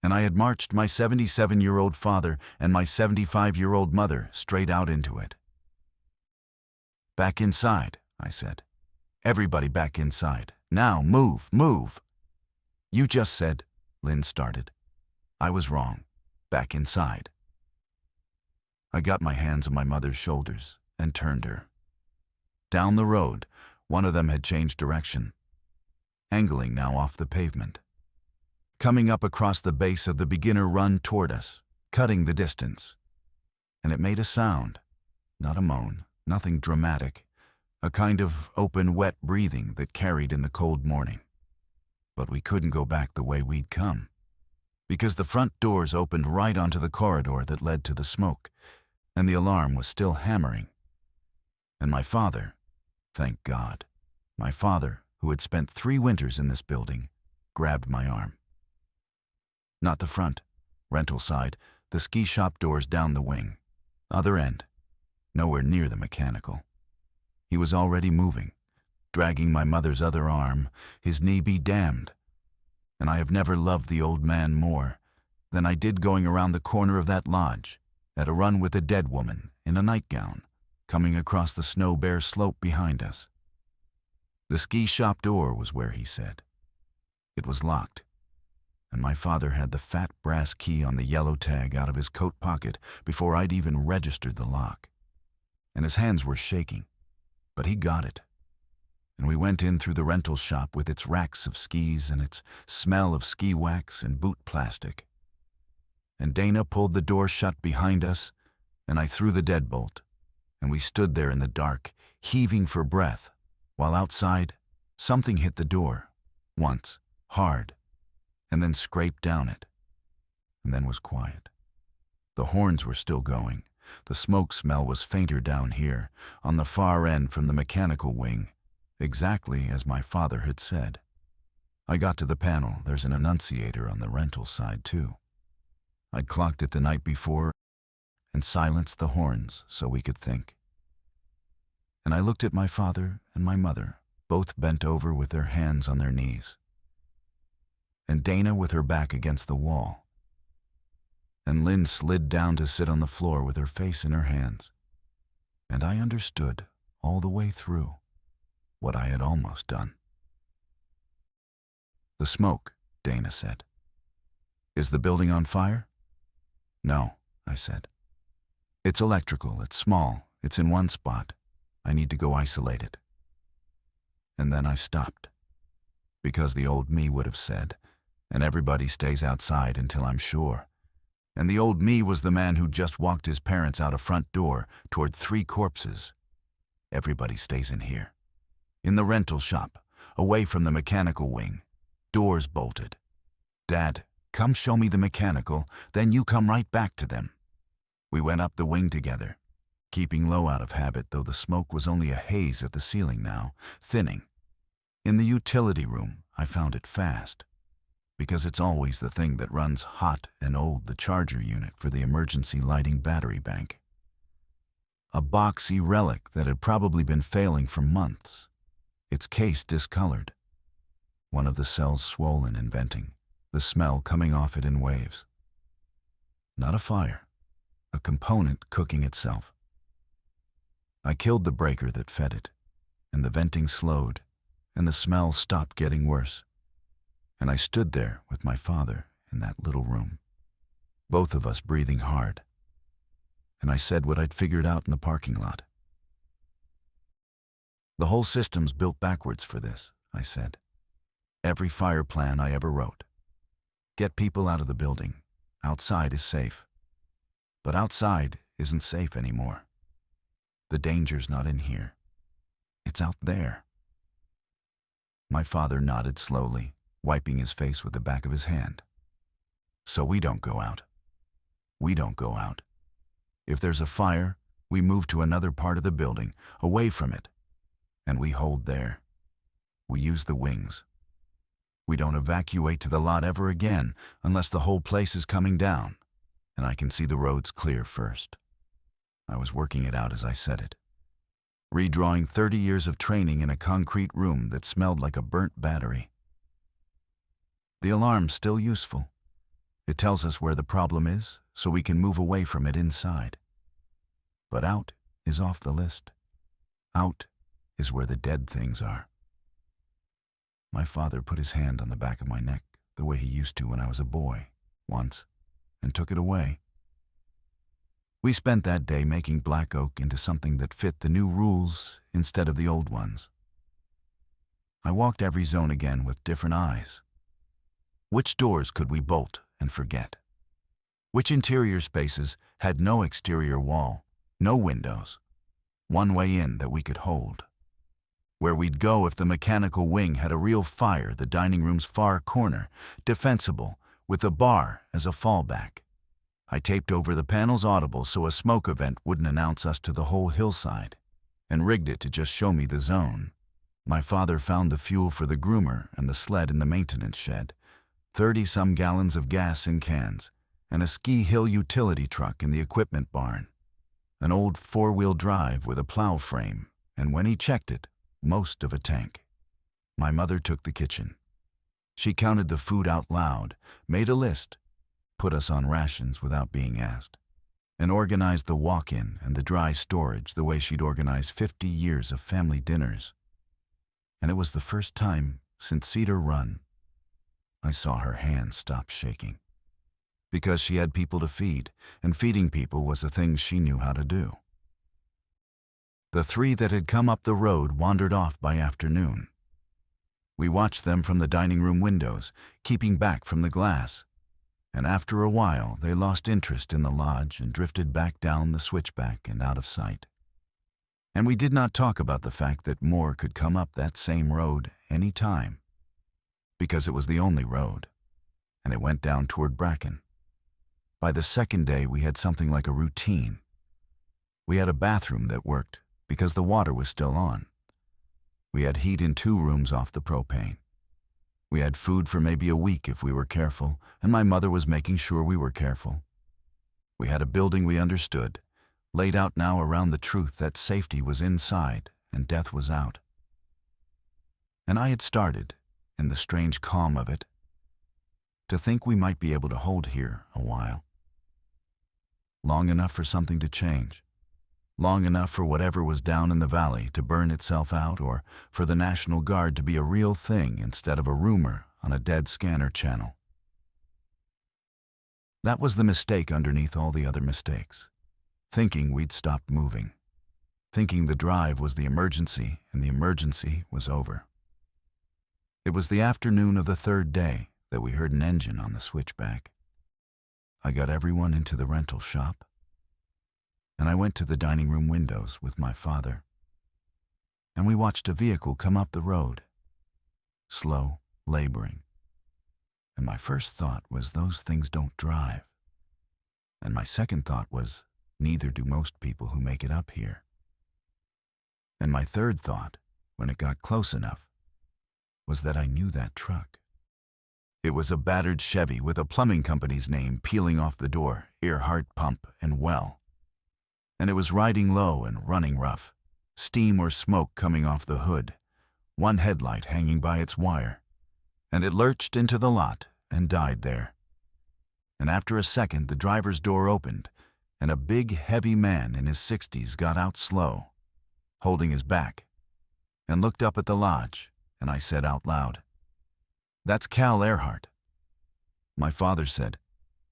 And I had marched my 77-year-old father and my 75-year-old mother straight out into it. "Back inside," I said. "Everybody back inside. Now, move, move." "You just said," Lynn started. "I was wrong. Back inside." I got my hands on my mother's shoulders and turned her. Down the road, one of them had changed direction, angling now off the pavement, coming up across the base of the beginner run toward us, cutting the distance. And it made a sound, not a moan, nothing dramatic, a kind of open, wet breathing that carried in the cold morning. But we couldn't go back the way we'd come, because the front doors opened right onto the corridor that led to the smoke, and the alarm was still hammering. And my father, thank God, my father, who had spent 3 winters in this building, grabbed my arm. Not the front, rental side, the ski shop doors down the wing. Other end, nowhere near the mechanical. He was already moving, dragging my mother's other arm, his knee be damned. And I have never loved the old man more than I did going around the corner of that lodge, at a run with a dead woman in a nightgown, coming across the snow-bare slope behind us. The ski shop door was where he said. It was locked, and my father had the fat brass key on the yellow tag out of his coat pocket before I'd even registered the lock. And his hands were shaking, but he got it. And we went in through the rental shop with its racks of skis and its smell of ski wax and boot plastic. And Dana pulled the door shut behind us, and I threw the deadbolt, and we stood there in the dark, heaving for breath, while outside, something hit the door, once, hard, and then scraped down it, and then was quiet. The horns were still going. The smoke smell was fainter down here, on the far end from the mechanical wing, exactly as my father had said. I got to the panel. There's an annunciator on the rental side, too. I'd clocked it the night before and silenced the horns so we could think. And I looked at my father and my mother both bent over with their hands on their knees, and Dana with her back against the wall, and Lynn slid down to sit on the floor with her face in her hands. And I understood all the way through what I had almost done. "The smoke," Dana said. "Is the building on fire?" "No," I said. "It's electrical, it's small, it's in one spot. I need to go isolate it." And then I stopped, because the old me would have said, "And everybody stays outside until I'm sure." And the old me was the man who just walked his parents out a front door toward 3 corpses. Everybody stays in here, in the rental shop, away from the mechanical wing, doors bolted. "Dad, come show me the mechanical, then you come right back to them." We went up the wing together, keeping low out of habit, though the smoke was only a haze at the ceiling now, thinning. In the utility room, I found it fast, because it's always the thing that runs hot and old, the charger unit for the emergency lighting battery bank. A boxy relic that had probably been failing for months, its case discolored, one of the cells swollen and venting, the smell coming off it in waves. Not a fire, a component cooking itself. I killed the breaker that fed it, and the venting slowed, and the smell stopped getting worse. And I stood there with my father in that little room, both of us breathing hard. And I said what I'd figured out in the parking lot. "The whole system's built backwards for this," I said. "Every fire plan I ever wrote. Get people out of the building. Outside is safe. But outside isn't safe anymore. The danger's not in here. It's out there." My father nodded slowly, wiping his face with the back of his hand. "So we don't go out. We don't go out. If there's a fire, we move to another part of the building, away from it. And we hold there. We use the wings. We don't evacuate to the lot ever again unless the whole place is coming down, and I can see the roads clear first." I was working it out as I said it, redrawing 30 years of training in a concrete room that smelled like a burnt battery. The alarm's still useful. It tells us where the problem is, so we can move away from it inside. But out is off the list. Out is where the dead things are. My father put his hand on the back of my neck, the way he used to when I was a boy, once, and took it away. We spent that day making black oak into something that fit the new rules instead of the old ones. I walked every zone again with different eyes. Which doors could we bolt and forget? Which interior spaces had no exterior wall, no windows, one way in that we could hold? Where we'd go if the mechanical wing had a real fire, the dining room's far corner, defensible, with the bar as a fallback. I taped over the panels audible so a smoke event wouldn't announce us to the whole hillside, and rigged it to just show me the zone. My father found the fuel for the groomer and the sled in the maintenance shed, 30-some gallons of gas in cans, and a ski hill utility truck in the equipment barn, an old 4-wheel drive with a plow frame, and when he checked it, most of a tank. My mother took the kitchen. She counted the food out loud, made a list, put us on rations without being asked, and organized the walk-in and the dry storage the way she'd organized 50 years of family dinners. And it was the first time since Cedar Run I saw her hands stop shaking. Because she had people to feed, and feeding people was the thing she knew how to do. The 3 that had come up the road wandered off by afternoon. We watched them from the dining room windows, keeping back from the glass, and after a while they lost interest in the lodge and drifted back down the switchback and out of sight. And we did not talk about the fact that more could come up that same road any time, because it was the only road, and it went down toward Bracken. By the second day we had something like a routine. We had a bathroom that worked, because the water was still on. We had heat in 2 rooms off the propane. We had food for maybe a week if we were careful, and my mother was making sure we were careful. We had a building we understood, laid out now around the truth that safety was inside and death was out. And I had started, in the strange calm of it, to think we might be able to hold here a while. Long enough for something to change. Long enough for whatever was down in the valley to burn itself out, or for the National Guard to be a real thing instead of a rumor on a dead scanner channel. That was the mistake underneath all the other mistakes. Thinking we'd stopped moving. Thinking the drive was the emergency and the emergency was over. It was the afternoon of the third day that we heard an engine on the switchback. I got everyone into the rental shop, and I went to the dining room windows with my father, and we watched a vehicle come up the road, slow, laboring. And my first thought was, those things don't drive. And my second thought was, neither do most people who make it up here. And my third thought, when it got close enough, was that I knew that truck. It was a battered Chevy with a plumbing company's name peeling off the door, Earhart Pump and Well. And it was riding low and running rough, steam or smoke coming off the hood, one headlight hanging by its wire. And it lurched into the lot and died there. And after a second, the driver's door opened, and a big, heavy man in his 60s got out slow, holding his back, and looked up at the lodge, and I said out loud, "That's Cal Earhart." My father said,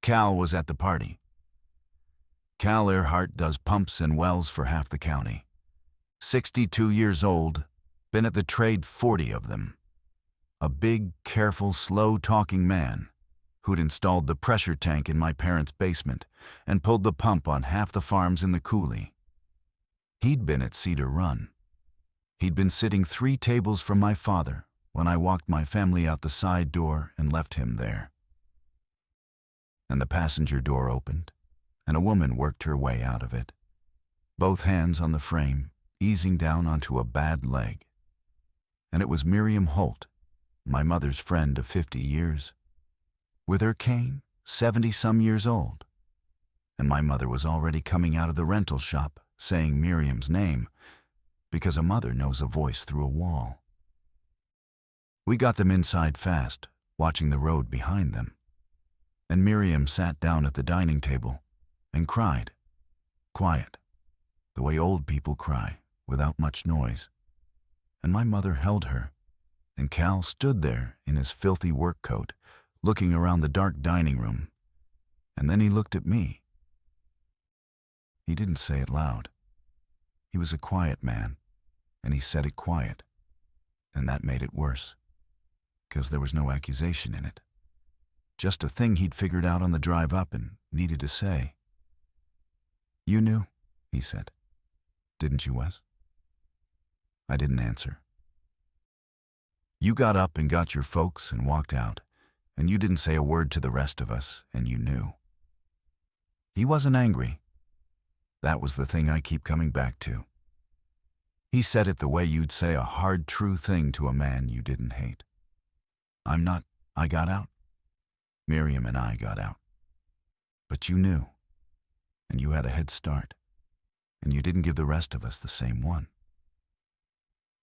"Cal was at the party." Cal Earhart does pumps and wells for half the county. 62 years old, been at the trade 40 of them. A big, careful, slow-talking man who'd installed the pressure tank in my parents' basement and pulled the pump on half the farms in the coulee. He'd been at Cedar Run. He'd been sitting 3 tables from my father when I walked my family out the side door and left him there. And the passenger door opened, and a woman worked her way out of it, both hands on the frame, easing down onto a bad leg. And it was Miriam Holt, my mother's friend of 50 years, with her cane, 70-some years old. And my mother was already coming out of the rental shop, saying Miriam's name, because a mother knows a voice through a wall. We got them inside fast, watching the road behind them. And Miriam sat down at the dining table and cried, quiet, the way old people cry, without much noise. And my mother held her, and Cal stood there in his filthy work coat, looking around the dark dining room, and then he looked at me. He didn't say it loud. He was a quiet man, and he said it quiet, and that made it worse, 'cause there was no accusation in it. Just a thing he'd figured out on the drive up and needed to say. "You knew," he said. "Didn't you, Wes?" I didn't answer. "You got up and got your folks and walked out, and you didn't say a word to the rest of us, and you knew." He wasn't angry. That was the thing I keep coming back to. He said it the way you'd say a hard, true thing to a man you didn't hate. I got out. Miriam and I got out. But you knew, and you had a head start, and you didn't give the rest of us the same one.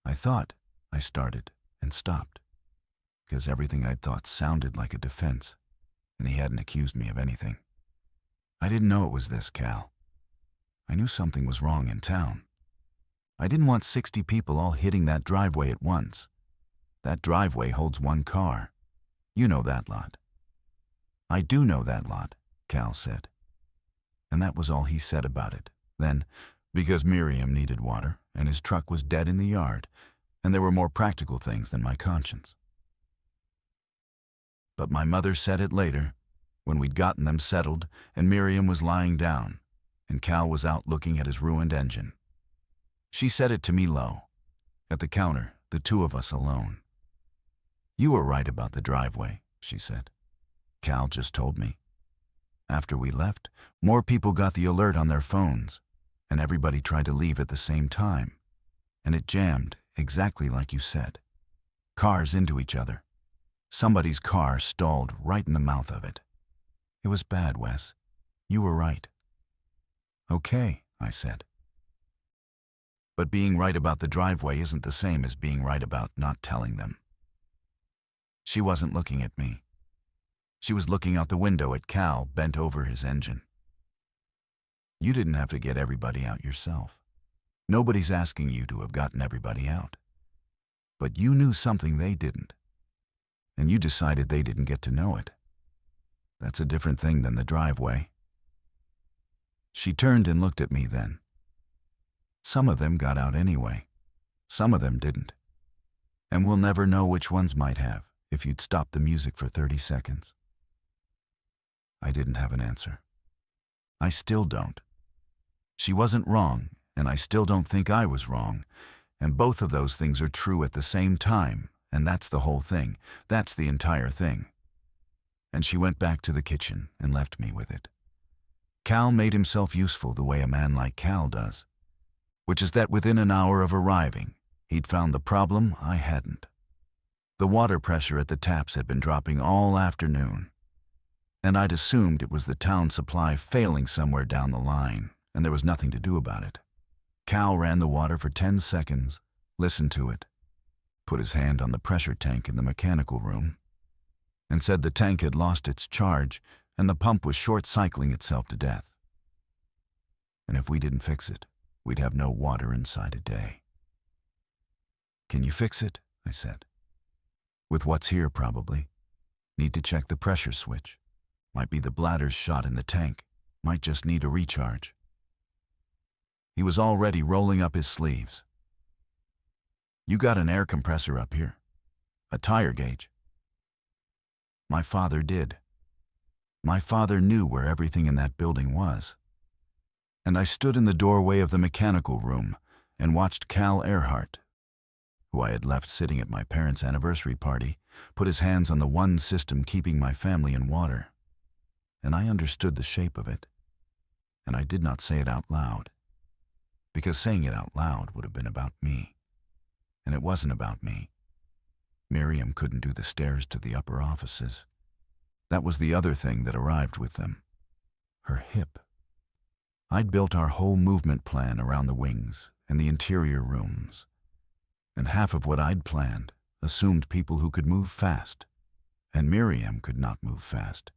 I thought I started and stopped, because everything I'd thought sounded like a defense, and he hadn't accused me of anything. I didn't know it was this, Cal. I knew something was wrong in town. I didn't want 60 people all hitting that driveway at once. That driveway holds 1 car. You know that lot. "I do know that lot," Cal said. And that was all he said about it. Then, because Miriam needed water, and his truck was dead in the yard, and there were more practical things than my conscience. But my mother said it later, when we'd gotten them settled, and Miriam was lying down, and Cal was out looking at his ruined engine. She said it to me low, at the counter, the 2 of us alone. "You were right about the driveway," she said. "Cal just told me." After we left, more people got the alert on their phones, and everybody tried to leave at the same time, and it jammed exactly like you said. Cars into each other. Somebody's car stalled right in the mouth of it. It was bad, Wes. You were right. "Okay," I said. But being right about the driveway isn't the same as being right about not telling them. She wasn't looking at me. She was looking out the window at Cal bent over his engine. You didn't have to get everybody out yourself. Nobody's asking you to have gotten everybody out. But you knew something they didn't. And you decided they didn't get to know it. That's a different thing than the driveway. She turned and looked at me then. Some of them got out anyway. Some of them didn't. And we'll never know which ones might have if you'd stopped the music for 30 seconds. I didn't have an answer. I still don't. She wasn't wrong, and I still don't think I was wrong. And both of those things are true at the same time, and that's the whole thing. That's the entire thing. And she went back to the kitchen and left me with it. Cal made himself useful the way a man like Cal does, which is that within an hour of arriving, he'd found the problem I hadn't. The water pressure at the taps had been dropping all afternoon, and I'd assumed it was the town supply failing somewhere down the line, and there was nothing to do about it. Cal ran the water for 10 seconds, listened to it, put his hand on the pressure tank in the mechanical room, and said the tank had lost its charge and the pump was short-cycling itself to death. And if we didn't fix it, we'd have no water inside a day. Can you fix it? I said. With what's here, probably. Need to check the pressure switch. Might be the bladder's shot in the tank. Might just need a recharge. He was already rolling up his sleeves. You got an air compressor up here? A tire gauge? My father did. My father knew where everything in that building was. And I stood in the doorway of the mechanical room and watched Cal Earhart, who I had left sitting at my parents' anniversary party, put his hands on the one system keeping my family in water. And I understood the shape of it. And I did not say it out loud, because saying it out loud would have been about me. And it wasn't about me. Miriam couldn't do the stairs to the upper offices. That was the other thing that arrived with them. Her hip. I'd built our whole movement plan around the wings and the interior rooms. And half of what I'd planned assumed people who could move fast. And Miriam could not move fast.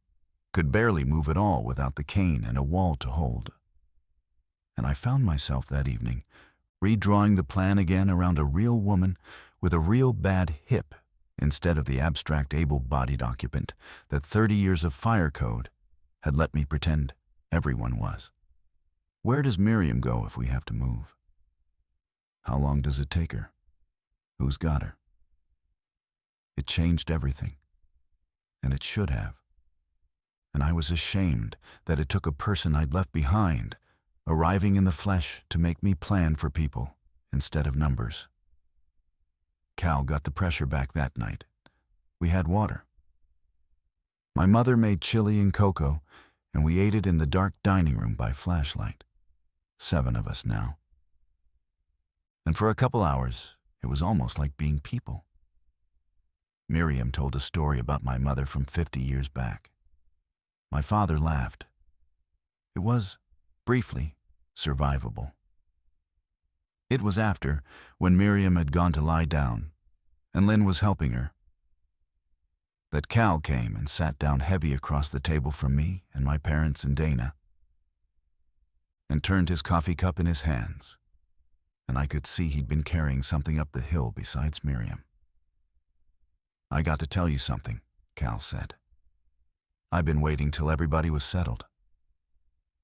Could barely move at all without the cane and a wall to hold. And I found myself that evening redrawing the plan again around a real woman with a real bad hip instead of the abstract able-bodied occupant that 30 years of fire code had let me pretend everyone was. Where does Miriam go if we have to move? How long does it take her? Who's got her? It changed everything, and it should have. And I was ashamed that it took a person I'd left behind, arriving in the flesh to make me plan for people instead of numbers. Cal got the pressure back that night. We had water. My mother made chili and cocoa, and we ate it in the dark dining room by flashlight. 7 of us now. And for a couple hours, it was almost like being people. Miriam told a story about my mother from 50 years back. My father laughed. It was, briefly, survivable. It was after, when Miriam had gone to lie down, and Lynn was helping her, that Cal came and sat down heavy across the table from me and my parents and Dana, and turned his coffee cup in his hands, and I could see he'd been carrying something up the hill besides Miriam. I got to tell you something, Cal said. I've been waiting till everybody was settled.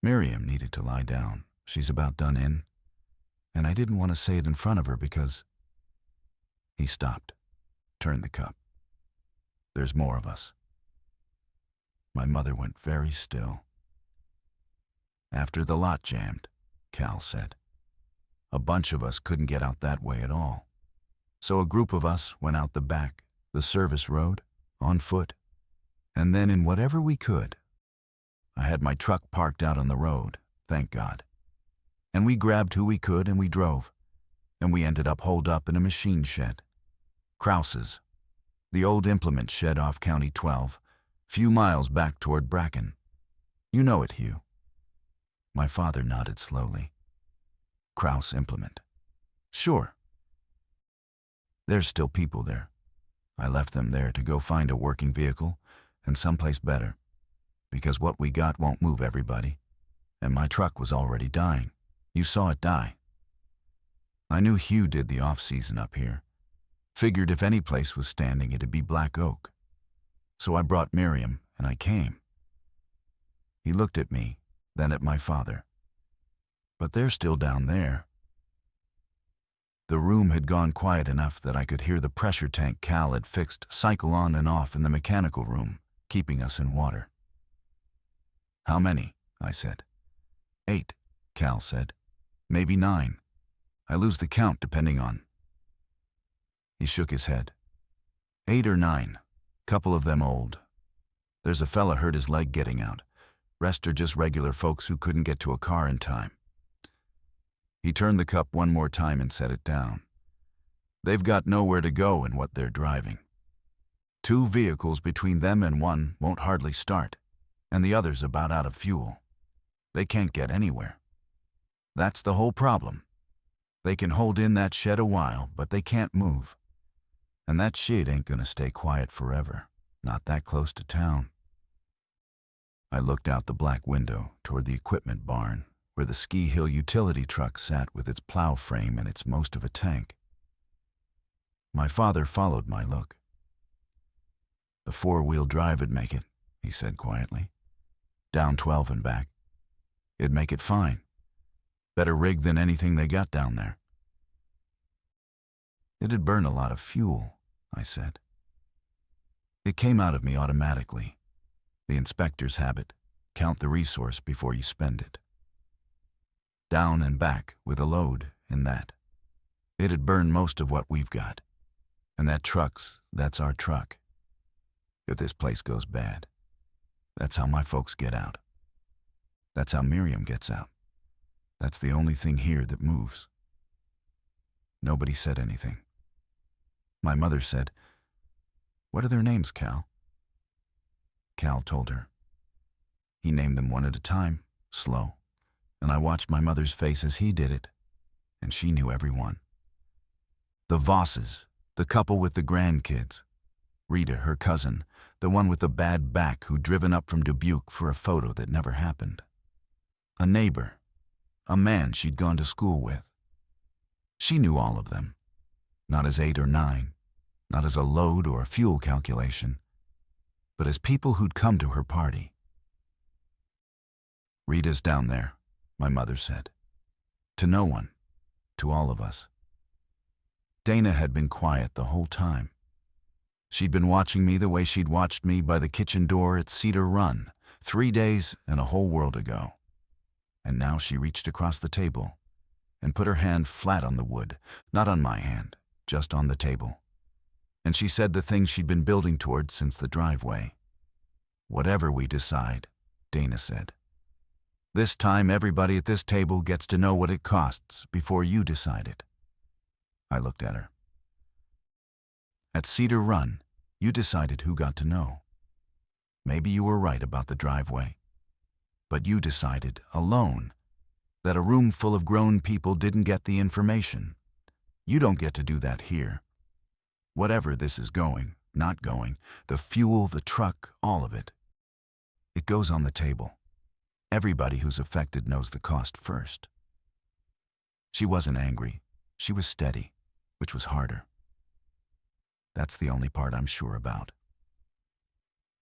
Miriam needed to lie down. She's about done in. And I didn't want to say it in front of her because... He stopped, turned the cup. There's more of us. My mother went very still. After the lot jammed, Cal said. A bunch of us couldn't get out that way at all. So a group of us went out the back, the service road, on foot, and then in whatever we could. I had my truck parked out on the road, thank God. And we grabbed who we could and we drove. And we ended up holed up in a machine shed. Krause's, the old implement shed off County 12, few miles back toward Bracken. You know it, Hugh. My father nodded slowly. Krause implement. Sure. There's still people there. I left them there to go find a working vehicle and someplace better, because what we got won't move everybody, and my truck was already dying. You saw it die. I knew Hugh did the off-season up here. Figured if any place was standing, it'd be Black Oak. So I brought Miriam, and I came. He looked at me, then at my father. But they're still down there. The room had gone quiet enough that I could hear the pressure tank Cal had fixed cycle on and off in the mechanical room, keeping us in water. How many? I said. 8, Cal said. Maybe 9. I lose the count depending on. He shook his head. 8 or 9. Couple of them old. There's a fella hurt his leg getting out. Rest are just regular folks who couldn't get to a car in time. He turned the cup one more time and set it down. They've got nowhere to go in what they're driving. 2 vehicles between them and one won't hardly start, and the other's about out of fuel. They can't get anywhere. That's the whole problem. They can hold in that shed a while, but they can't move. And that shed ain't gonna stay quiet forever, not that close to town. I looked out the black window toward the equipment barn, where the Ski Hill utility truck sat with its plow frame and its most of a tank. My father followed my look. The 4-wheel drive would make it, he said quietly. Down 12 and back. It'd make it fine. Better rig than anything they got down there. It'd burn a lot of fuel, I said. It came out of me automatically. The inspector's habit, count the resource before you spend it. Down and back with a load in that. It'd burn most of what we've got. And that's our truck. If this place goes bad, that's how my folks get out. That's how Miriam gets out. That's the only thing here that moves. Nobody said anything. My mother said, "What are their names, Cal?" Cal told her. He named them one at a time, slow, and I watched my mother's face as he did it, and she knew every one. The Vosses, the couple with the grandkids. Rita, her cousin, the one with the bad back who'd driven up from Dubuque for a photo that never happened. A neighbor, a man she'd gone to school with. She knew all of them, not as 8 or 9, not as a load or a fuel calculation, but as people who'd come to her party. Rita's down there, my mother said. To no one, to all of us. Dana had been quiet the whole time. She'd been watching me the way she'd watched me by the kitchen door at Cedar Run 3 days and a whole world ago. And now she reached across the table and put her hand flat on the wood, not on my hand, just on the table. And she said the thing she'd been building toward since the driveway. Whatever we decide, Dana said. This time everybody at this table gets to know what it costs before you decide it. I looked at her. At Cedar Run, you decided who got to know. Maybe you were right about the driveway. But you decided, alone, that a room full of grown people didn't get the information. You don't get to do that here. Whatever this is going, not going, the fuel, the truck, all of it. It goes on the table. Everybody who's affected knows the cost first. She wasn't angry. She was steady, which was harder. That's the only part I'm sure about.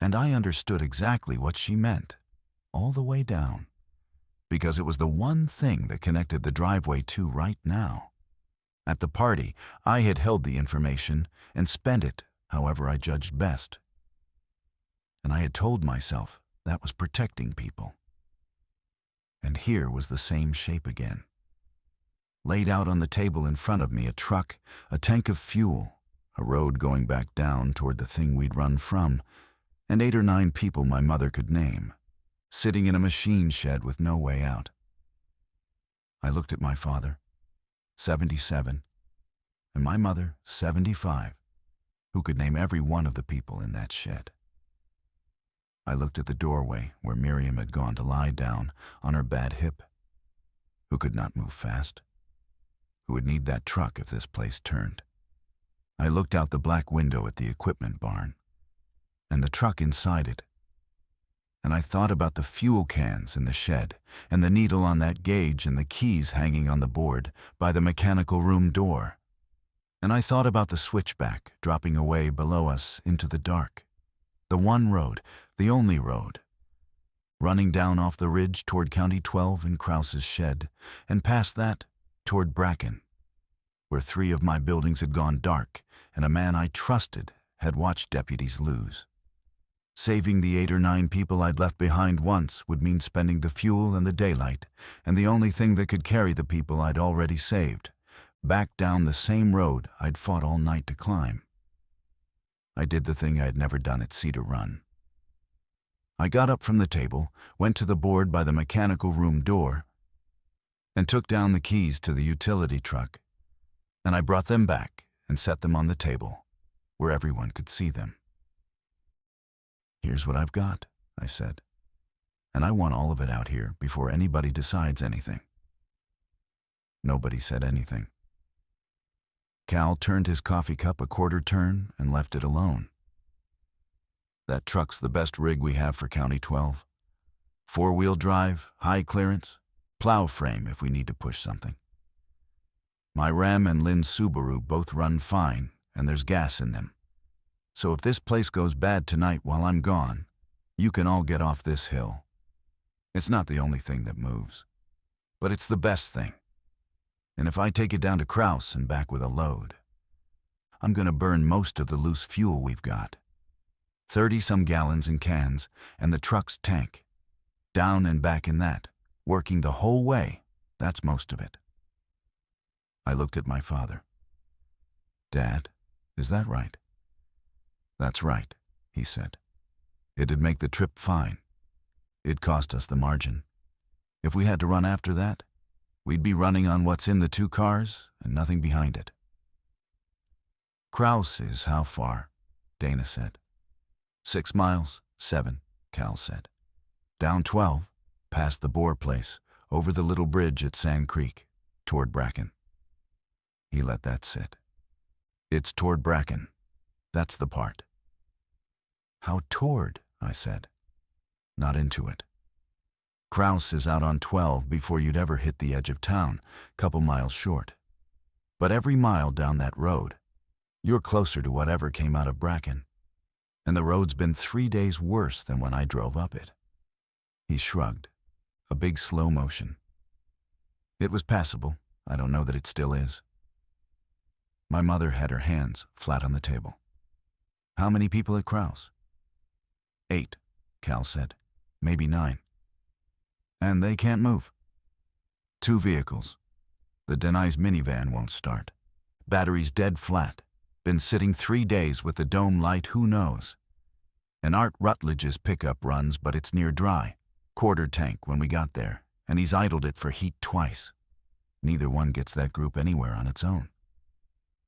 And I understood exactly what she meant, all the way down, because it was the one thing that connected the driveway to right now. At the party, I had held the information and spent it however I judged best. And I had told myself that was protecting people. And here was the same shape again. Laid out on the table in front of me, a truck, a tank of fuel, a road going back down toward the thing we'd run from, and 8 or 9 people my mother could name, sitting in a machine shed with no way out. I looked at my father, 77, and my mother, 75, who could name every one of the people in that shed. I looked at the doorway where Miriam had gone to lie down on her bad hip, who could not move fast, who would need that truck if this place turned. I looked out the black window at the equipment barn, and the truck inside it. And I thought about the fuel cans in the shed, and the needle on that gauge and the keys hanging on the board by the mechanical room door. And I thought about the switchback dropping away below us into the dark. The one road, the only road, running down off the ridge toward County 12 and Krause's shed, and past that toward Bracken, where 3 of my buildings had gone dark and a man I trusted had watched deputies lose. Saving the 8 or 9 people I'd left behind once would mean spending the fuel and the daylight, and the only thing that could carry the people I'd already saved, back down the same road I'd fought all night to climb. I did the thing I had never done at Cedar Run. I got up from the table, went to the board by the mechanical room door, and took down the keys to the utility truck, and I brought them back and set them on the table, where everyone could see them. "Here's what I've got," I said, "and I want all of it out here before anybody decides anything." Nobody said anything. Cal turned his coffee cup a quarter turn and left it alone. "That truck's the best rig we have for County 12. 4-wheel drive, high clearance, plow frame if we need to push something. My Ram and Lynn's Subaru both run fine, and there's gas in them. So if this place goes bad tonight while I'm gone, you can all get off this hill. It's not the only thing that moves, but it's the best thing. And if I take it down to Krause and back with a load, I'm going to burn most of the loose fuel we've got. 30-some gallons in cans, and the truck's tank. Down and back in that, working the whole way, that's most of it." I looked at my father. "Dad, is that right?" "That's right," he said. "It'd make the trip fine. It'd cost us the margin. If we had to run after that, we'd be running on what's in the 2 cars and nothing behind it." "Krause is how far?" Dana said. 6 miles, 7, Cal said. "Down 12, past the Boer place, over the little bridge at Sand Creek, toward Bracken." He let that sit. "It's toward Bracken. That's the part." "How toward?" I said. "Not into it. Krause is out on 12 before you'd ever hit the edge of town, couple miles short. But every mile down that road, you're closer to whatever came out of Bracken. And the road's been 3 days worse than when I drove up it." He shrugged, a big slow motion. "It was passable. I don't know that it still is." My mother had her hands flat on the table. "How many people at Krause?" 8, Cal said. "Maybe 9. And they can't move." 2 vehicles. The Denny's minivan won't start. Battery's dead flat. Been sitting 3 days with the dome light, who knows. And Art Rutledge's pickup runs, but it's near dry. Quarter tank when we got there, and he's idled it for heat twice. Neither one gets that group anywhere on its own.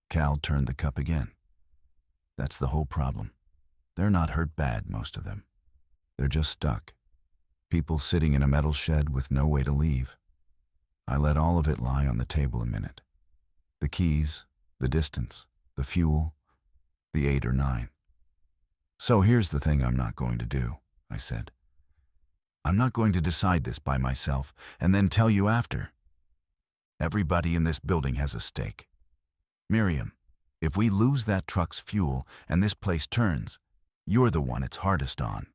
Cal turned the cup again. "That's the whole problem. They're not hurt bad, most of them. They're just stuck. People sitting in a metal shed with no way to leave." I let all of it lie on the table a minute. The keys, the distance, the fuel, the 8 or 9. "So here's the thing I'm not going to do," I said. "I'm not going to decide this by myself and then tell you after. Everybody in this building has a stake. Miriam, if we lose that truck's fuel and this place turns, you're the one it's hardest on,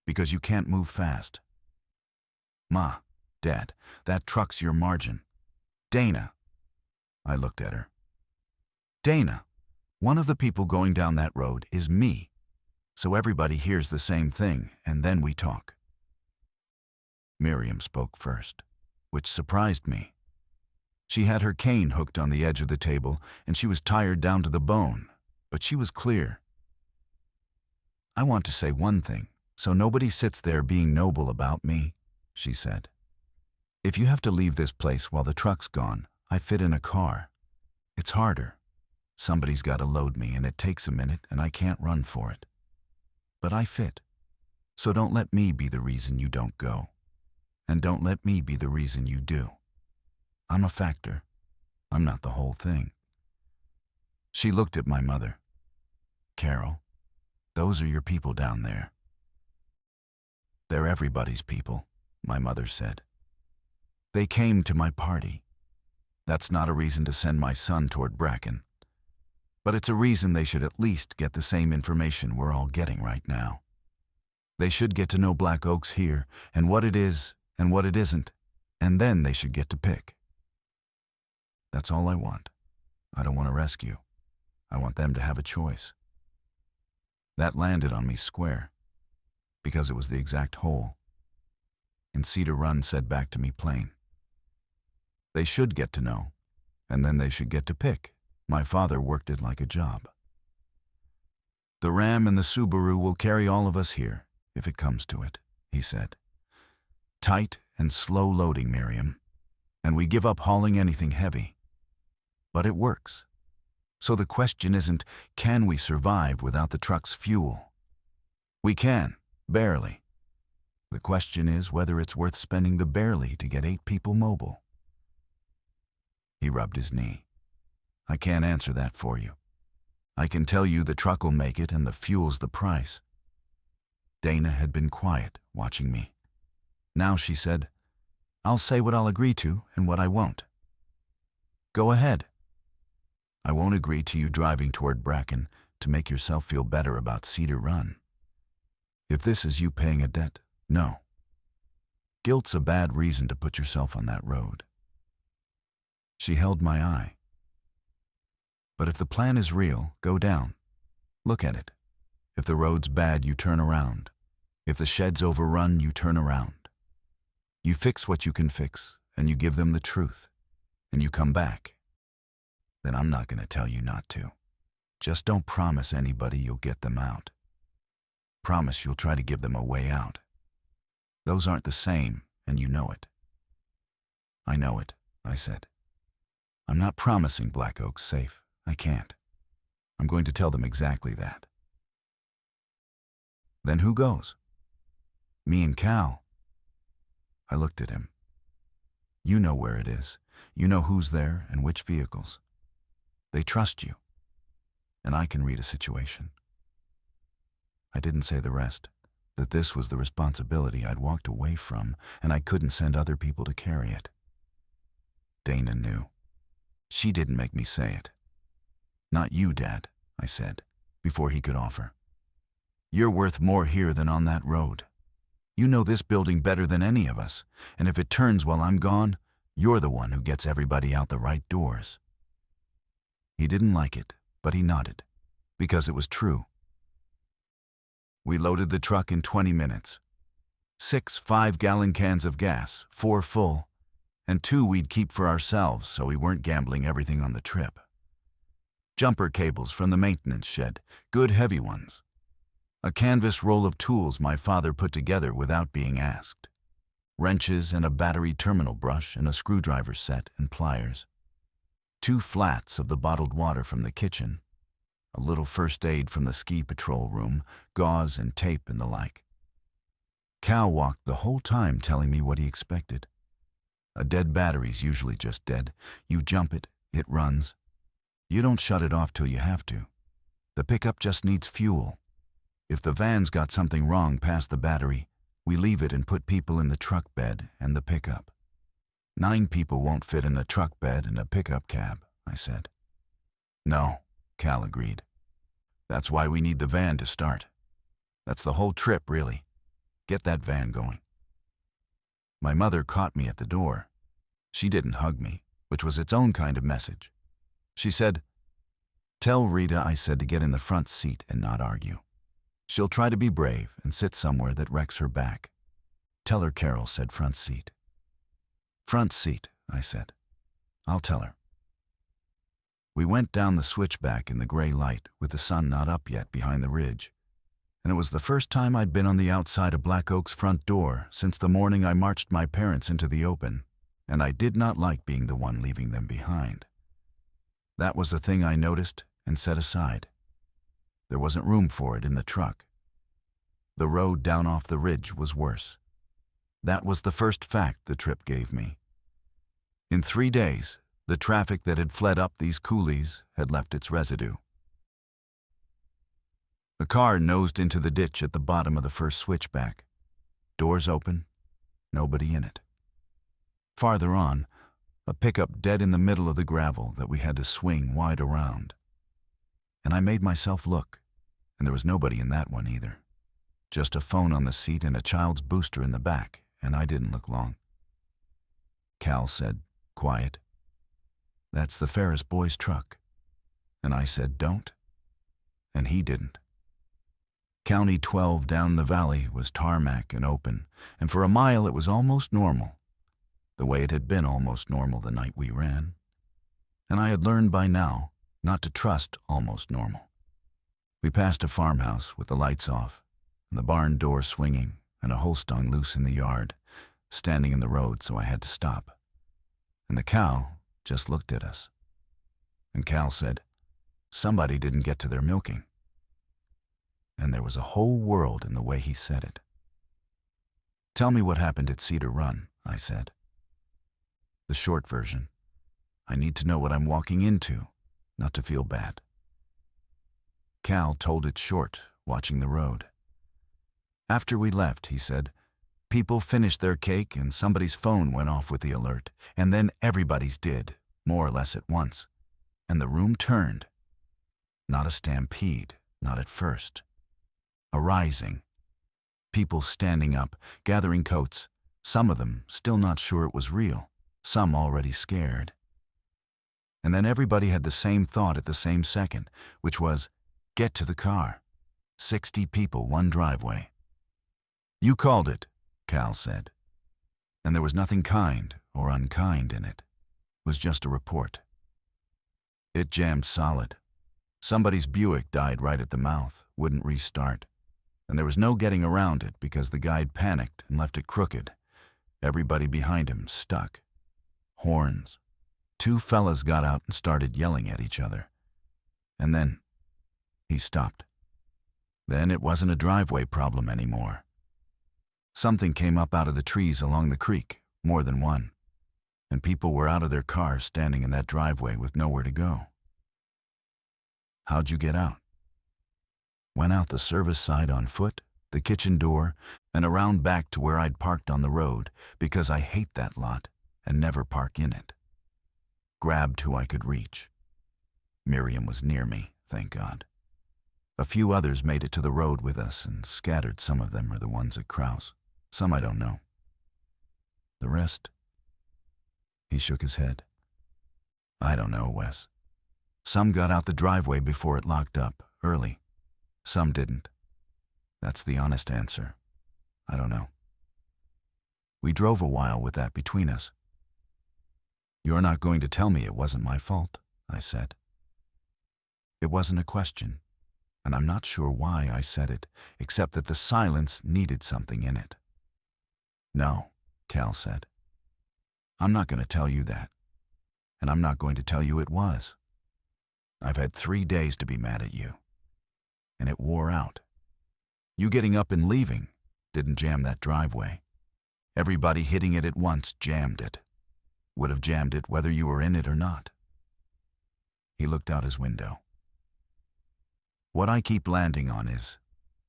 because you can't move fast. Ma, Dad, that truck's your margin. Dana." I looked at her. "Dana, one of the people going down that road is me, so everybody hears the same thing, and then we talk." Miriam spoke first, which surprised me. She had her cane hooked on the edge of the table, and she was tired down to the bone, but she was clear. "I want to say one thing, so nobody sits there being noble about me," she said. "If you have to leave this place while the truck's gone, I fit in a car. It's harder. Somebody's got to load me, and it takes a minute, and I can't run for it. But I fit. So don't let me be the reason you don't go. And don't let me be the reason you do. I'm a factor. I'm not the whole thing. She looked at my mother. Carol, those are your people down there. They're everybody's people, my mother said. They came to my party. That's not a reason to send my son toward Bracken. But it's a reason they should at least get the same information we're all getting right now. They should get to know Black Oaks here, and what it is, and what it isn't, and then they should get to pick. That's all I want. I don't want to rescue. I want them to have a choice. That landed on me square, because it was the exact hole. And Cedar Run said back to me plain. They should get to know, and then they should get to pick. My father worked it like a job. The Ram and the Subaru will carry all of us here, if it comes to it, he said. Tight and slow loading, Miriam, and we give up hauling anything heavy. But it works. So the question isn't, can we survive without the truck's fuel? We can, barely. The question is whether it's worth spending the barely to get 8 people mobile. He rubbed his knee. I can't answer that for you. I can tell you the truck will make it and the fuel's the price. Dana had been quiet, watching me. Now she said, I'll say what I'll agree to and what I won't. Go ahead. I won't agree to you driving toward Bracken to make yourself feel better about Cedar Run. If this is you paying a debt, no. Guilt's a bad reason to put yourself on that road. She held my eye. But if the plan is real, go down. Look at it. If the road's bad, you turn around. If the shed's overrun, you turn around. You fix what you can fix, and you give them the truth, and you come back. Then I'm not going to tell you not to. Just don't promise anybody you'll get them out. Promise you'll try to give them a way out. Those aren't the same, and you know it. I know it, I said. I'm not promising Black Oak's safe. I can't. I'm going to tell them exactly that. Then who goes? Me and Cal. I looked at him. You know where it is. You know who's there and which vehicles. They trust you, and I can read a situation. I didn't say the rest, that this was the responsibility I'd walked away from, and I couldn't send other people to carry it. Dana knew. She didn't make me say it. Not you, Dad, I said, before he could offer. You're worth more here than on that road. You know this building better than any of us, and if it turns while I'm gone, you're the one who gets everybody out the right doors. He didn't like it, but he nodded, because it was true. We loaded the truck in 20 minutes. 6 5-gallon cans of gas, 4 full, and 2 we'd keep for ourselves so we weren't gambling everything on the trip. Jumper cables from the maintenance shed, good heavy ones. A canvas roll of tools my father put together without being asked. Wrenches and a battery terminal brush and a screwdriver set and pliers. 2 flats of the bottled water from the kitchen. A little first aid from the ski patrol room, gauze and tape and the like. Cal walked the whole time telling me what he expected. A dead battery's usually just dead. You jump it, it runs. You don't shut it off till you have to. The pickup just needs fuel. If the van's got something wrong past the battery, we leave it and put people in the truck bed and the pickup. 9 people won't fit in a truck bed and a pickup cab, I said. No, Cal agreed. That's why we need the van to start. That's the whole trip, really. Get that van going. My mother caught me at the door. She didn't hug me, which was its own kind of message. She said, "Tell Rita I said to get in the front seat and not argue. She'll try to be brave and sit somewhere that wrecks her back. Tell her Carol said front seat." "Front seat," I said. "I'll tell her." We went down the switchback in the gray light with the sun not up yet behind the ridge, and it was the first time I'd been on the outside of Black Oak's front door since the morning I marched my parents into the open, and I did not like being the one leaving them behind. That was the thing I noticed and set aside. There wasn't room for it in the truck. The road down off the ridge was worse. That was the first fact the trip gave me. In 3 days, The traffic that had fled up these coulees had left its residue. The car nosed into the ditch at the bottom of the first switchback. Doors open, nobody in it. Farther on, a pickup dead in the middle of the gravel that we had to swing wide around. And I made myself look, and there was nobody in that one either. Just a phone on the seat and a child's booster in the back, and I didn't look long. Cal said, quiet, "That's the Ferris boy's truck." And I said, "Don't." And he didn't. County 12 down the valley was tarmac and open, and for a mile it was almost normal, the way it had been almost normal the night we ran. And I had learned by now not to trust almost normal. We passed a farmhouse with the lights off, and the barn door swinging, and a Holstein loose in the yard, standing in the road, so I had to stop. And the cow just looked at us. And Cal said, "Somebody didn't get to their milking." And there was a whole world in the way he said it. "Tell me what happened at Cedar Run," I said. "The short version. I need to know what I'm walking into, not to feel bad." Cal told it short, watching the road. After we left, he said, people finished their cake and somebody's phone went off with the alert, and then everybody's did, more or less at once. And the room turned. Not a stampede, not at first. A rising. People standing up, gathering coats, some of them still not sure it was real, some already scared. And then everybody had the same thought at the same second, which was, get to the car. 60 people, one driveway. "You called it," Cal said. And there was nothing kind or unkind in it. It was just a report. It jammed solid. Somebody's Buick died right at the mouth, wouldn't restart. And there was no getting around it because the guide panicked and left it crooked. Everybody behind him stuck. Horns. 2 fellas got out and started yelling at each other. And then he stopped. Then it wasn't a driveway problem anymore. Something came up out of the trees along the creek, more than one. And people were out of their cars standing in that driveway with nowhere to go. "How'd you get out?" "Went out the service side on foot, the kitchen door, and around back to where I'd parked on the road, because I hate that lot and never park in it. Grabbed who I could reach. Miriam was near me, thank God. A few others made it to the road with us, and scattered. Some of them are the ones at Kraus. Some I don't know. The rest?" He shook his head. "I don't know, Wes. Some got out the driveway before it locked up, early. Some didn't. That's the honest answer. I don't know." We drove a while with that between us. "You're not going to tell me it wasn't my fault," I said. It wasn't a question, and I'm not sure why I said it, except that the silence needed something in it. "No," Cal said. "I'm not going to tell you that, and I'm not going to tell you it was. I've had 3 days to be mad at you, and it wore out. You getting up and leaving didn't jam that driveway. Everybody hitting it at once jammed it. Would have jammed it whether you were in it or not." He looked out his window. "What I keep landing on is,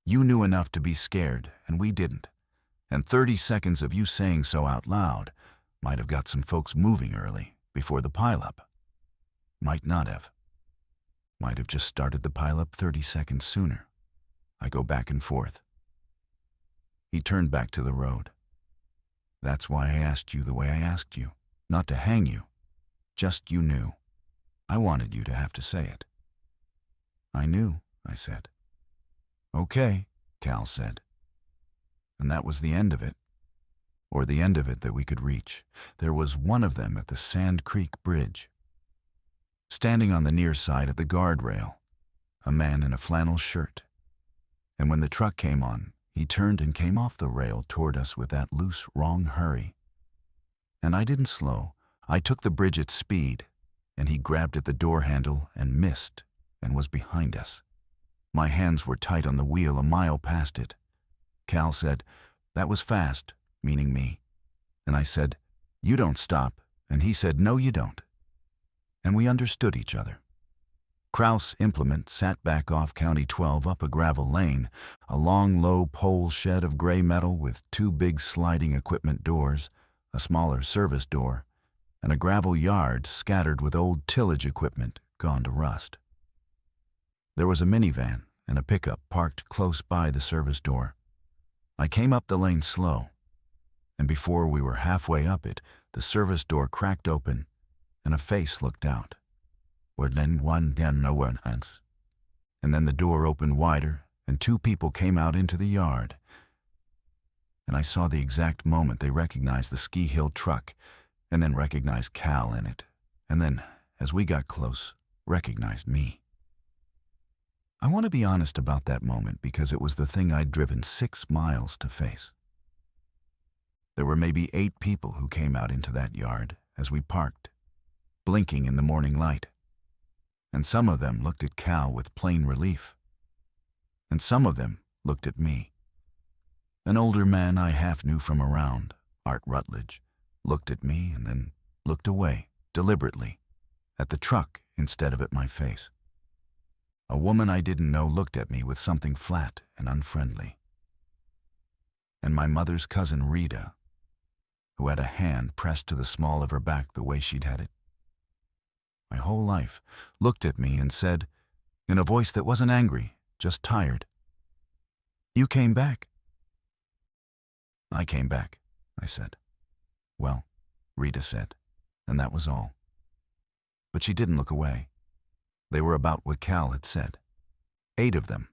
you knew enough to be scared, and we didn't. And 30 seconds of you saying so out loud might have got some folks moving early, before the pileup. Might not have. Might have just started the pileup 30 seconds sooner. I go back and forth." He turned back to the road. "That's why I asked you the way I asked you. Not to hang you. Just you knew. I wanted you to have to say it." "I knew," I said. "Okay," Cal said. And that was the end of it. Or the end of it that we could reach. There was one of them at the Sand Creek Bridge. Standing on the near side at the guardrail, a man in a flannel shirt. And when the truck came on, he turned and came off the rail toward us with that loose, wrong hurry. And I didn't slow. I took the bridge at speed, and he grabbed at the door handle and missed and was behind us. My hands were tight on the wheel a mile past it. Cal said, "That was fast," meaning me. And I said, "You don't stop," and he said, "No, you don't." and we understood each other. Kraus Implement sat back off County 12 up a gravel lane, a long, low pole shed of gray metal with two big sliding equipment doors, a smaller service door, and a gravel yard scattered with old tillage equipment gone to rust. There was a minivan and a pickup parked close by the service door. I came up the lane slow, and before we were halfway up it, the service door cracked open and a face looked out. And then the door opened wider and two people came out into the yard. And I saw the exact moment they recognized the ski hill truck, and then recognized Cal in it, and then, as we got close, recognized me. I want to be honest about that moment because it was the thing I'd driven 6 miles to face. There were maybe 8 people who came out into that yard as we parked, blinking in the morning light. And some of them looked at Cal with plain relief. And some of them looked at me. An older man I half knew from around, Art Rutledge, looked at me and then looked away, deliberately, at the truck instead of at my face. A woman I didn't know looked at me with something flat and unfriendly. And my mother's cousin Rita, who had a hand pressed to the small of her back the way she'd had it, my whole life, looked at me and said, in a voice that wasn't angry, just tired, "You came back." "I came back," I said. "Well," Rita said, and that was all. But she didn't look away. They were about what Cal had said. 8 of them,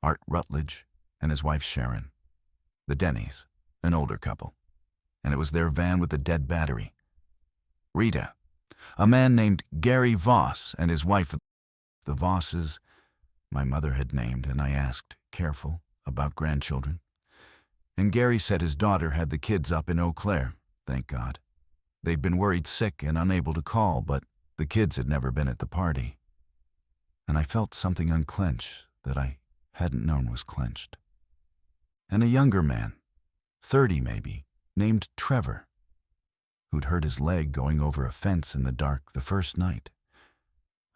Art Rutledge and his wife Sharon, the Denneys, an older couple, and it was their van with the dead battery. Rita, a man named Gary Voss and his wife, the Vosses, my mother had named, and I asked, careful, about grandchildren. And Gary said his daughter had the kids up in Eau Claire, thank God. They'd been worried sick and unable to call, but the kids had never been at the party. And I felt something unclench that I hadn't known was clenched. And a younger man, 30 maybe, named Trevor, who'd hurt his leg going over a fence in the dark the first night.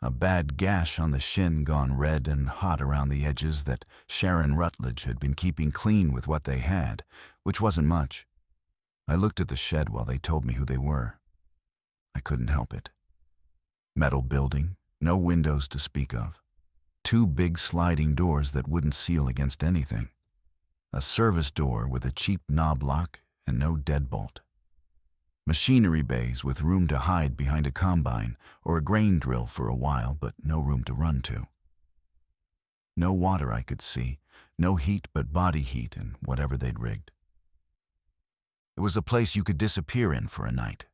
A bad gash on the shin gone red and hot around the edges that Sharon Rutledge had been keeping clean with what they had, which wasn't much. I looked at the shed while they told me who they were. I couldn't help it. Metal building, no windows to speak of. 2 big sliding doors that wouldn't seal against anything. A service door with a cheap knob lock and no deadbolt. Machinery bays with room to hide behind a combine or a grain drill for a while, but no room to run to. No water I could see, no heat but body heat and whatever they'd rigged. It was a place you could disappear in for a night.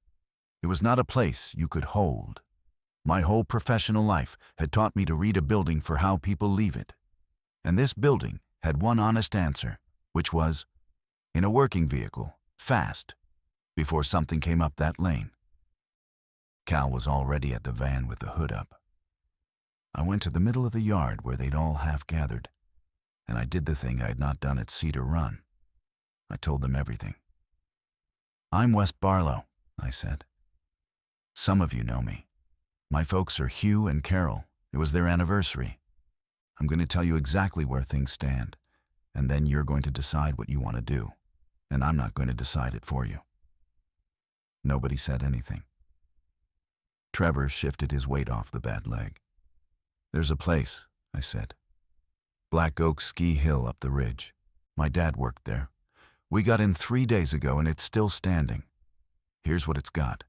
It was not a place you could hold. My whole professional life had taught me to read a building for how people leave it. And this building had one honest answer, which was, in a working vehicle, fast, before something came up that lane. Cal was already at the van with the hood up. I went to the middle of the yard where they'd all half gathered, and I did the thing I had not done at Cedar Run. I told them everything. "I'm Wes Barlow," I said. "Some of you know me. My folks are Hugh and Carol. It was their anniversary. I'm going to tell you exactly where things stand, and then you're going to decide what you want to do, and I'm not going to decide it for you." Nobody said anything. Trevor shifted his weight off the bad leg. "There's a place," I said. "Black Oak Ski Hill up the ridge. My dad worked there. We got in 3 days ago and it's still standing. Here's what it's got.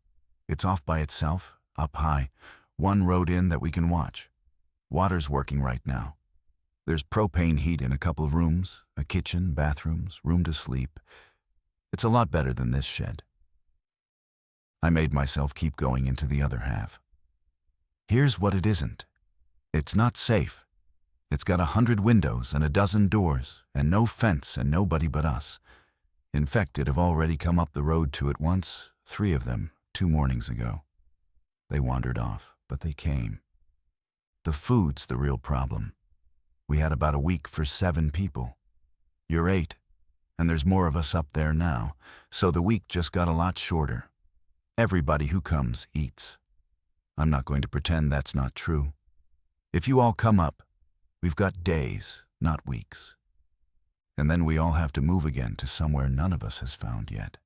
It's off by itself, up high, 1 road in that we can watch. Water's working right now. There's propane heat in a couple of rooms, a kitchen, bathrooms, room to sleep. It's a lot better than this shed." I made myself keep going into the other half. "Here's what it isn't. It's not safe. It's got 100 windows and a dozen doors, and no fence and nobody but us. Infected have already come up the road to it once, 3 of them, 2 mornings ago. They wandered off, but they came. The food's the real problem. We had about a week for 7 people. You're 8, and there's more of us up there now, so the week just got a lot shorter. Everybody who comes eats. I'm not going to pretend that's not true. If you all come up, we've got days, not weeks. And then we all have to move again to somewhere none of us has found yet.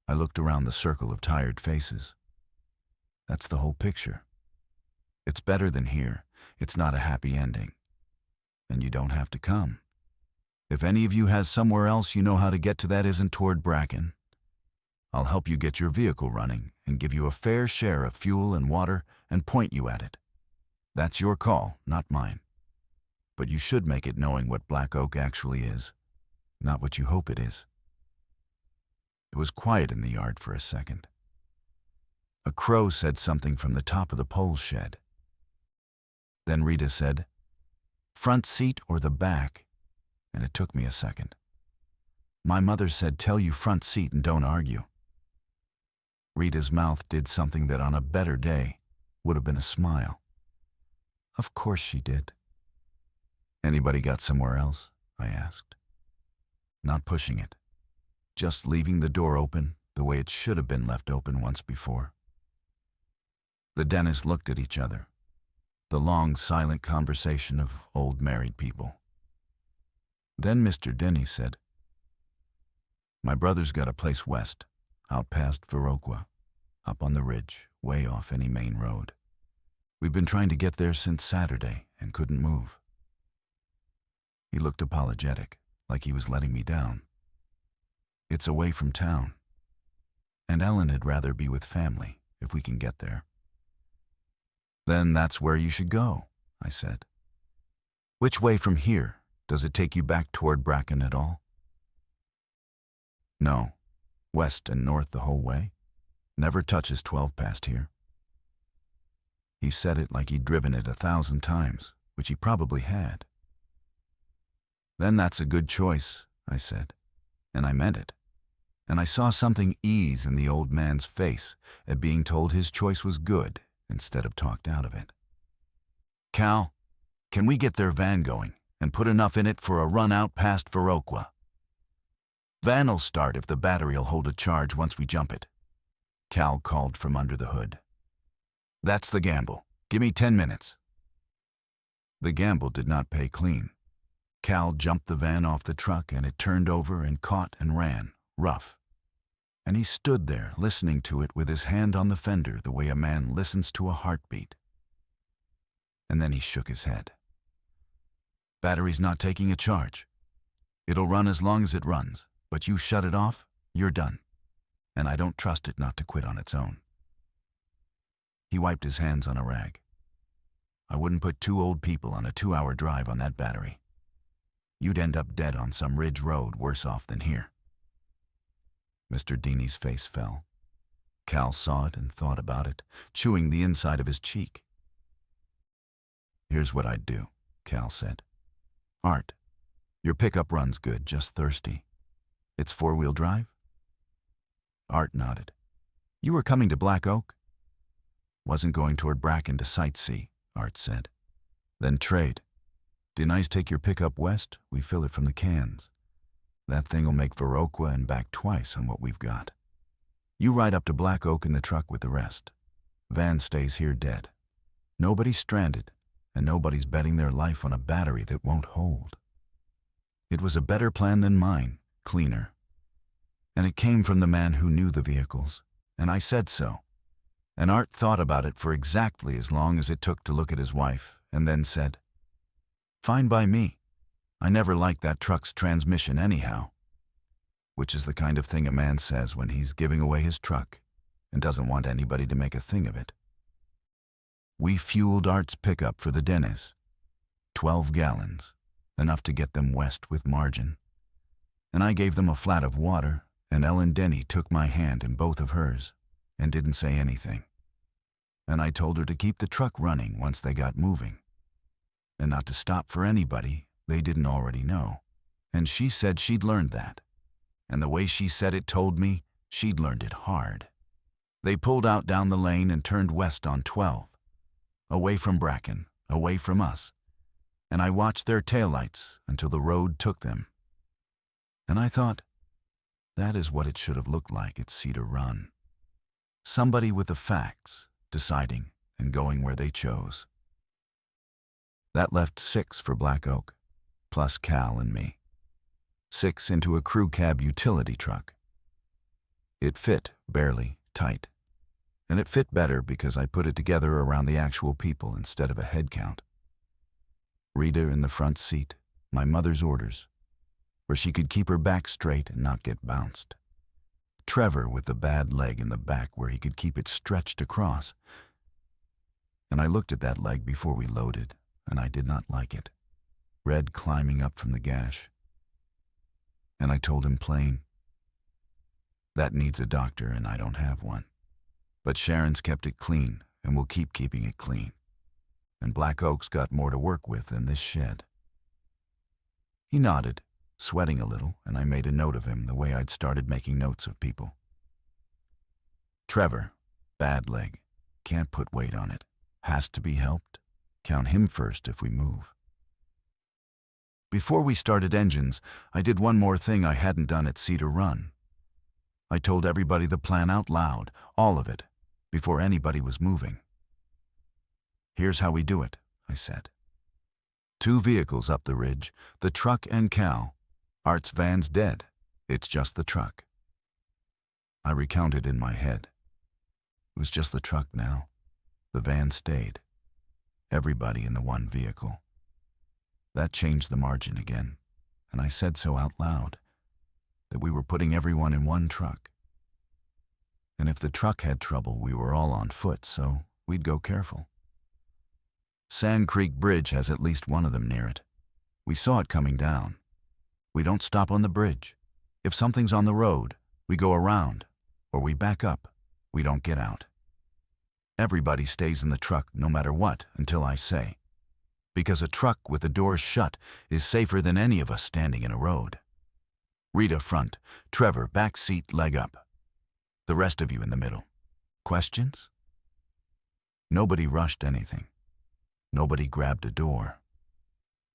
I looked around the circle of tired faces. That's the whole picture. It's better than here. It's not a happy ending. And you don't have to come. If any of you has somewhere else you know how to get to that isn't toward Bracken, I'll help you get your vehicle running and give you a fair share of fuel and water and point you at it. That's your call, not mine. But you should make it knowing what Black Oak actually is, not what you hope it is. It was quiet in the yard for a second. A crow said something from the top of the pole shed. Then Rita said, "Front seat or the back?" And it took me a second. My mother said, "Tell you front seat and don't argue." Rita's mouth did something that on a better day would have been a smile. Of course she did. Anybody got somewhere else? I asked. Not pushing it. Just leaving the door open the way it should have been left open once before. The dentists looked at each other. The long, silent conversation of old married people. Then Mr. Denny said, "My brother's got a place west, out past Viroqua, up on the ridge, way off any main road. We've been trying to get there since Saturday and couldn't move." He looked apologetic, like he was letting me down. "It's away from town, and Ellen'd rather be with family if we can get there." "Then that's where you should go," I said. "Which way from here? Does it take you back toward Bracken at all?" "No, west and north the whole way. Never touches 12 past here." He said it like he'd driven it 1,000 times, which he probably had. "Then that's a good choice," I said, and I meant it. And I saw something ease in the old man's face at being told his choice was good instead of talked out of it. "Cal, can we get their van going and put enough in it for a run out past Viroqua?" "Van'll start if the battery'll hold a charge once we jump it," Cal called from under the hood. "That's the gamble. Give me 10 minutes. The gamble did not pay clean. Cal jumped the van off the truck and it turned over and caught and ran, rough. And he stood there listening to it with his hand on the fender the way a man listens to a heartbeat. And then he shook his head. "Battery's not taking a charge. It'll run as long as it runs, but you shut it off, you're done. And I don't trust it not to quit on its own." He wiped his hands on a rag. "I wouldn't put 2 old people on a 2-hour drive on that battery. You'd end up dead on some ridge road worse off than here." Mr. Deeney's face fell. Cal saw it and thought about it, chewing the inside of his cheek. "Here's what I'd do," Cal said. "Art, your pickup runs good, just thirsty. It's 4-wheel drive?" Art nodded. "You were coming to Black Oak?" "Wasn't going toward Bracken to sightsee," Art said. "Then trade. Denise take your pickup west, we fill it from the cans. That thing'll make Viroqua and back twice on what we've got. You ride up to Black Oak in the truck with the rest. Van stays here dead. Nobody's stranded, and nobody's betting their life on a battery that won't hold." It was a better plan than mine, cleaner. And it came from the man who knew the vehicles, and I said so. And Art thought about it for exactly as long as it took to look at his wife, and then said, "Fine by me. I never liked that truck's transmission anyhow." Which is the kind of thing a man says when he's giving away his truck and doesn't want anybody to make a thing of it. We fueled Art's pickup for the Dennis. 12 gallons, enough to get them west with margin. And I gave them a flat of water, and Ellen Denny took my hand in both of hers and didn't say anything. And I told her to keep the truck running once they got moving, and not to stop for anybody they didn't already know. And she said she'd learned that. And the way she said it told me she'd learned it hard. They pulled out down the lane and turned west on 12. Away from Bracken, away from us. And I watched their taillights until the road took them. And I thought, that is what it should have looked like at Cedar Run. Somebody with the facts deciding and going where they chose. That left 6 for Black Oak, plus Cal and me. 6 into a crew cab utility truck. It fit, barely, tight. And it fit better because I put it together around the actual people instead of a head count. Rita in the front seat, my mother's orders, where she could keep her back straight and not get bounced. Trevor with the bad leg in the back where he could keep it stretched across. And I looked at that leg before we loaded, and I did not like it. Red climbing up from the gash. And I told him plain, that needs a doctor and I don't have one. But Sharon's kept it clean and will keep keeping it clean. And Black Oak's got more to work with than this shed. He nodded, sweating a little, and I made a note of him the way I'd started making notes of people. Trevor, bad leg, can't put weight on it, has to be helped. Count him first if we move. Before we started engines, I did one more thing I hadn't done at Cedar Run. I told everybody the plan out loud, all of it, before anybody was moving. Here's how we do it, I said. 2 vehicles up the ridge, the truck and Cal. Art's van's dead. It's just the truck. I recounted in my head. It was just the truck now. The van stayed. Everybody in the one vehicle. That changed the margin again, and I said so out loud, that we were putting everyone in one truck. And if the truck had trouble, we were all on foot, so we'd go careful. Sand Creek Bridge has at least one of them near it. We saw it coming down. We don't stop on the bridge. If something's on the road, we go around, or we back up. We don't get out. Everybody stays in the truck no matter what until I say, because a truck with the doors shut is safer than any of us standing in a road. Rita front, Trevor back seat, leg up. The rest of you in the middle. Questions? Nobody rushed anything. Nobody grabbed a door.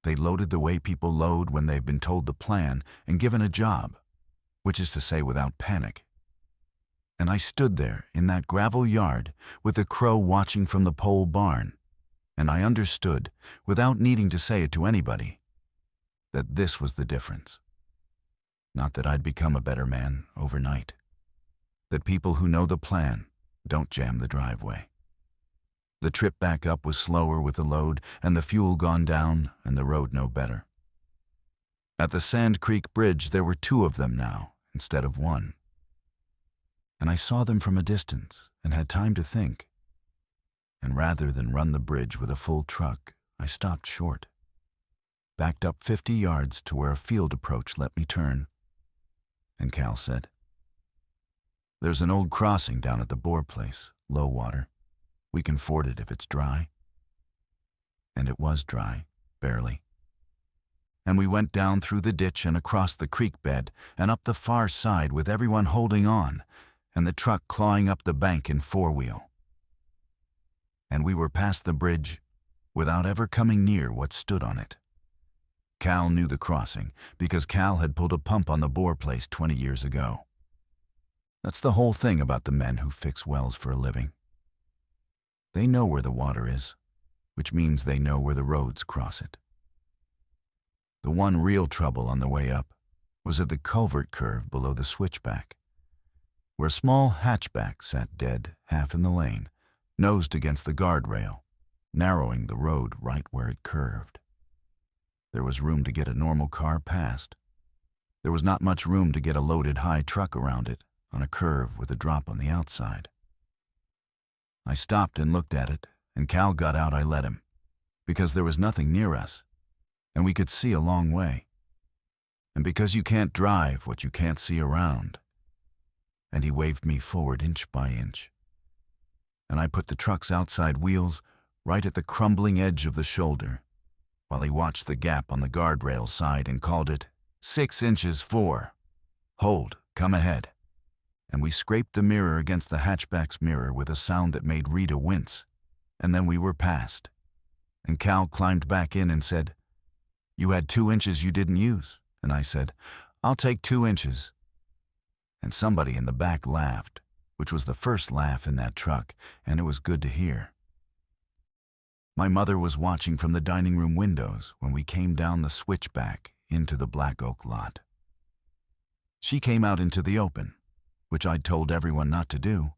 They loaded the way people load when they've been told the plan and given a job, which is to say without panic. And I stood there in that gravel yard with the crow watching from the pole barn, and I understood, without needing to say it to anybody, that this was the difference. Not that I'd become a better man overnight. That people who know the plan don't jam the driveway. The trip back up was slower with the load and the fuel gone down and the road no better. At the Sand Creek Bridge there were 2 of them now instead of 1. And I saw them from a distance and had time to think. And rather than run the bridge with a full truck, I stopped short. Backed up 50 yards to where a field approach let me turn. And Cal said, "There's an old crossing down at the Boar place, low water. We can ford it if it's dry." And it was dry, barely. And we went down through the ditch and across the creek bed and up the far side with everyone holding on and the truck clawing up the bank in 4-wheel. And we were past the bridge without ever coming near what stood on it. Cal knew the crossing because Cal had pulled a pump on the Boar place 20 years ago. That's the whole thing about the men who fix wells for a living. They know where the water is, which means they know where the roads cross it. The one real trouble on the way up was at the culvert curve below the switchback, where a small hatchback sat dead, half in the lane, nosed against the guardrail, narrowing the road right where it curved. There was room to get a normal car past. There was not much room to get a loaded high truck around it on a curve with a drop on the outside. I stopped and looked at it, and Cal got out. I let him, because there was nothing near us, and we could see a long way. And because you can't drive what you can't see around. And he waved me forward inch by inch. And I put the truck's outside wheels right at the crumbling edge of the shoulder, while he watched the gap on the guardrail side and called it 6 inches 4. Hold, come ahead. And we scraped the mirror against the hatchback's mirror with a sound that made Rita wince, and then we were past. And Cal climbed back in and said, "You had 2 inches you didn't use." And I said, "I'll take 2 inches." And somebody in the back laughed, which was the first laugh in that truck, and it was good to hear. My mother was watching from the dining room windows when we came down the switchback into the Black Oak lot. She came out into the open, which I'd told everyone not to do,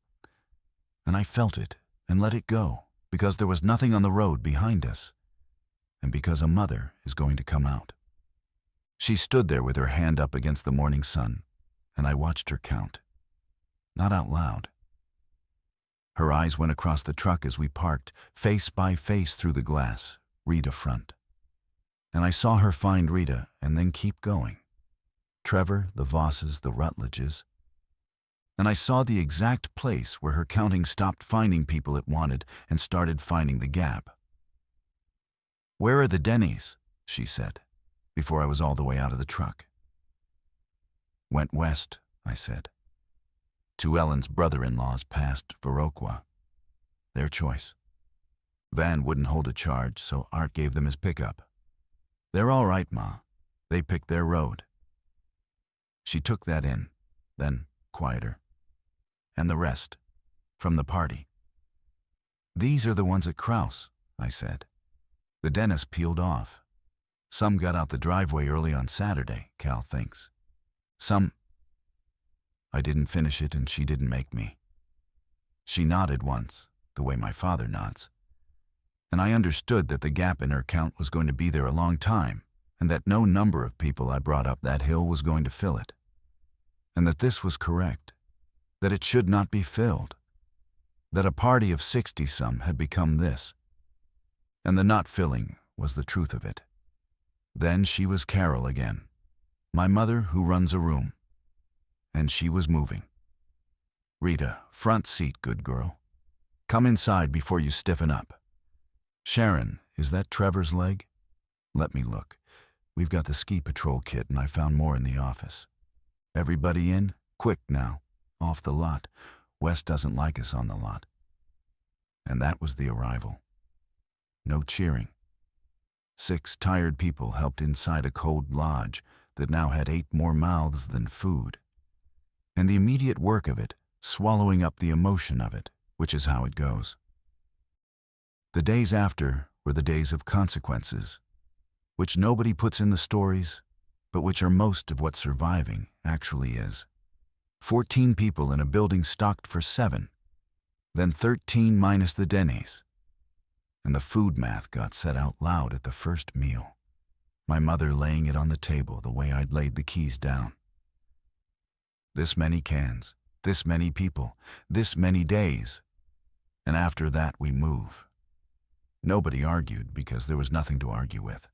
and I felt it and let it go because there was nothing on the road behind us, and because a mother is going to come out. She stood there with her hand up against the morning sun, and I watched her count. Not out loud. Her eyes went across the truck as we parked, face by face through the glass, Rita front. And I saw her find Rita and then keep going. Trevor, the Vosses, the Rutledges. And I saw the exact place where her counting stopped finding people it wanted and started finding the gap. "Where are the Denny's?" she said, before I was all the way out of the truck. "Went west," I said. "To Ellen's brother-in-law's past Viroqua. Their choice. Van wouldn't hold a charge, so Art gave them his pickup. They're all right, Ma. They picked their road." She took that in, then, quieter. "And the rest, from the party." "These are the ones at Kraus," I said. "The dentist peeled off. Some got out the driveway early on Saturday, Cal thinks. Some—" I didn't finish it and she didn't make me. She nodded once, the way my father nods. And I understood that the gap in her count was going to be there a long time, and that no number of people I brought up that hill was going to fill it. And that this was correct. That it should not be filled. That a party of 60-some had become this. And the not filling was the truth of it. Then she was Carol again, my mother who runs a room. And she was moving. "Rita, front seat, good girl. Come inside before you stiffen up. Sharon, is that Trevor's leg? Let me look. We've got the ski patrol kit and I found more in the office. Everybody in? Quick now. Off the lot. Wes doesn't like us on the lot." And that was the arrival. No cheering. 6 tired people helped inside a cold lodge that now had 8 more mouths than food. And the immediate work of it, swallowing up the emotion of it, which is how it goes. The days after were the days of consequences, which nobody puts in the stories, but which are most of what surviving actually is. 14 people in a building stocked for 7, then 13 minus the Denny's. And the food math got said out loud at the first meal, my mother laying it on the table the way I'd laid the keys down. This many cans, this many people, this many days, and after that we move. Nobody argued because there was nothing to argue with.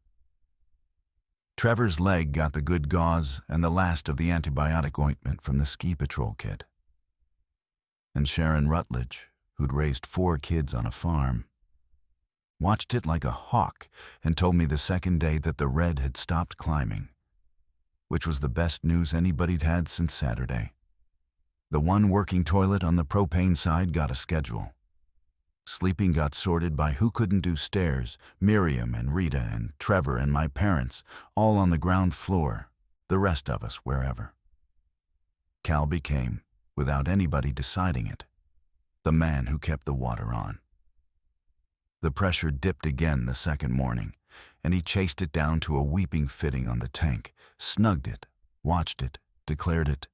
Trevor's leg got the good gauze and the last of the antibiotic ointment from the ski patrol kit. And Sharon Rutledge, who'd raised 4 kids on a farm, watched it like a hawk and told me the second day that the red had stopped climbing, which was the best news anybody'd had since Saturday. The one working toilet on the propane side got a schedule. Sleeping got sorted by who couldn't do stairs, Miriam and Rita and Trevor and my parents, all on the ground floor, the rest of us wherever. Cal became, without anybody deciding it, the man who kept the water on. The pressure dipped again the second morning, and he chased it down to a weeping fitting on the tank, snugged it, watched it, declared it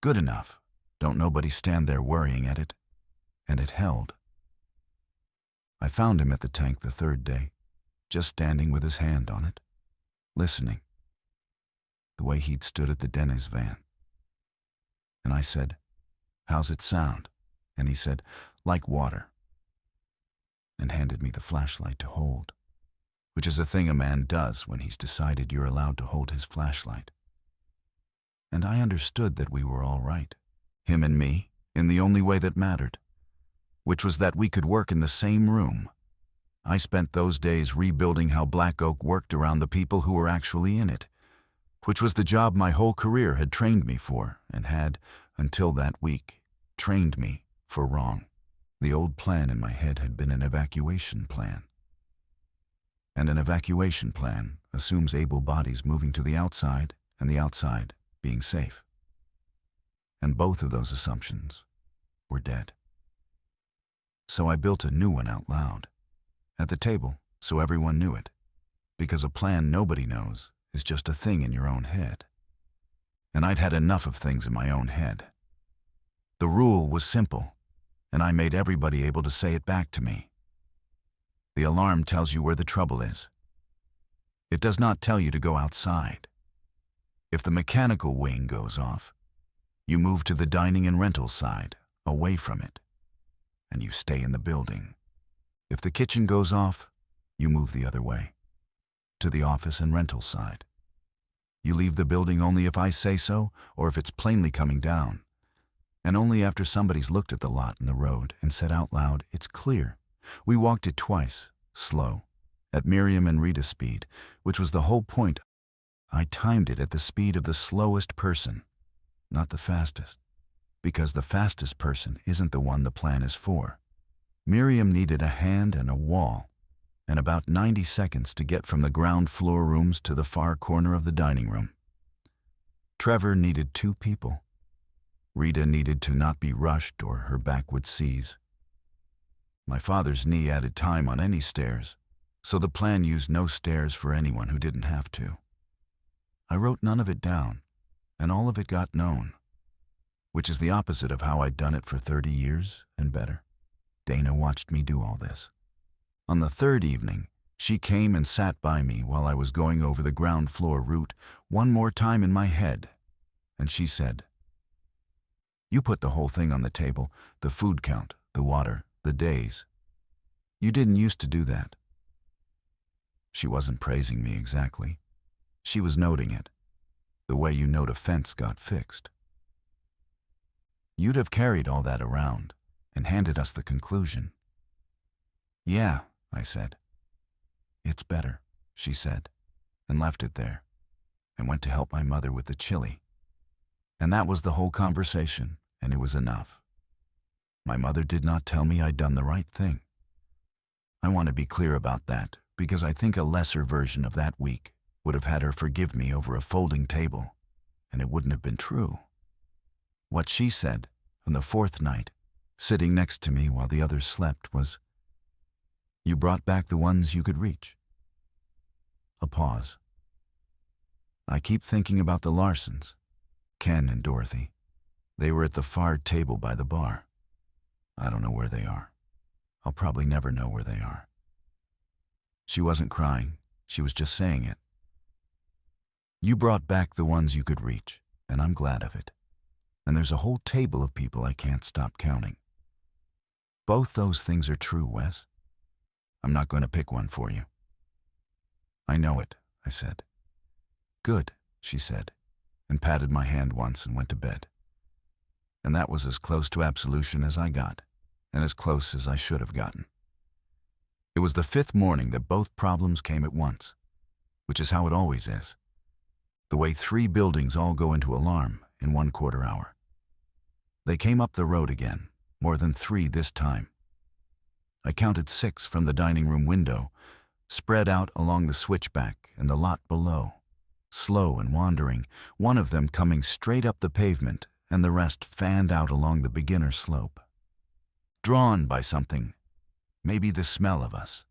good enough. Don't nobody stand there worrying at it. And it held. I found him at the tank the third day, just standing with his hand on it, listening, the way he'd stood at the Denny's van. And I said, "How's it sound?" And he said, "Like water," and handed me the flashlight to hold, which is a thing a man does when he's decided you're allowed to hold his flashlight. And I understood that we were all right, him and me, in the only way that mattered, which was that we could work in the same room. I spent those days rebuilding how Black Oak worked around the people who were actually in it, which was the job my whole career had trained me for and had, until that week, trained me for wrong. The old plan in my head had been an evacuation plan. And an evacuation plan assumes able bodies moving to the outside and the outside being safe. And both of those assumptions were dead. So I built a new one out loud, at the table, so everyone knew it, because a plan nobody knows is just a thing in your own head. And I'd had enough of things in my own head. The rule was simple, and I made everybody able to say it back to me. The alarm tells you where the trouble is. It does not tell you to go outside. If the mechanical wing goes off, you move to the dining and rental side, away from it, and you stay in the building. If the kitchen goes off, you move the other way, to the office and rental side. You leave the building only if I say so, or if it's plainly coming down, and only after somebody's looked at the lot and the road and said out loud, "It's clear." We walked it twice, slow, at Miriam and Rita's speed, which was the whole point. I timed it at the speed of the slowest person, not the fastest, because the fastest person isn't the one the plan is for. Miriam needed a hand and a wall, and about 90 seconds to get from the ground floor rooms to the far corner of the dining room. Trevor needed 2 people. Rita needed to not be rushed or her back would seize. My father's knee added time on any stairs, so the plan used no stairs for anyone who didn't have to. I wrote none of it down, and all of it got known, which is the opposite of how I'd done it for 30 years and better. Dana watched me do all this. On the 3rd evening, she came and sat by me while I was going over the ground floor route one more time in my head, and she said, "You put the whole thing on the table, the food count, the water, the days. You didn't used to do that." She wasn't praising me exactly. She was noting it, the way you note a fence got fixed. "You'd have carried all that around and handed us the conclusion." "Yeah," I said. "It's better," she said, and left it there, and went to help my mother with the chili. And that was the whole conversation, and it was enough. My mother did not tell me I'd done the right thing. I want to be clear about that, because I think a lesser version of that week would have had her forgive me over a folding table, and it wouldn't have been true. What she said on the 4th night, sitting next to me while the others slept, was, "You brought back the ones you could reach." A pause. I keep thinking about the Larsons, Ken and Dorothy. They were at the far table by the bar. I don't know where they are. I'll probably never know where they are. She wasn't crying. She was just saying it. You brought back the ones you could reach, and I'm glad of it. And there's a whole table of people I can't stop counting. Both those things are true, Wes. I'm not going to pick one for you. I know it, I said. Good, she said, and patted my hand once and went to bed. And that was as close to absolution as I got, and as close as I should have gotten. It was the 5th morning that both problems came at once, which is how it always is. The way 3 buildings all go into alarm in 1/4 hour. They came up the road again, more than 3 this time. I counted 6 from the dining room window, spread out along the switchback and the lot below, slow and wandering, one of them coming straight up the pavement and the rest fanned out along the beginner slope. Drawn by something, maybe the smell of us,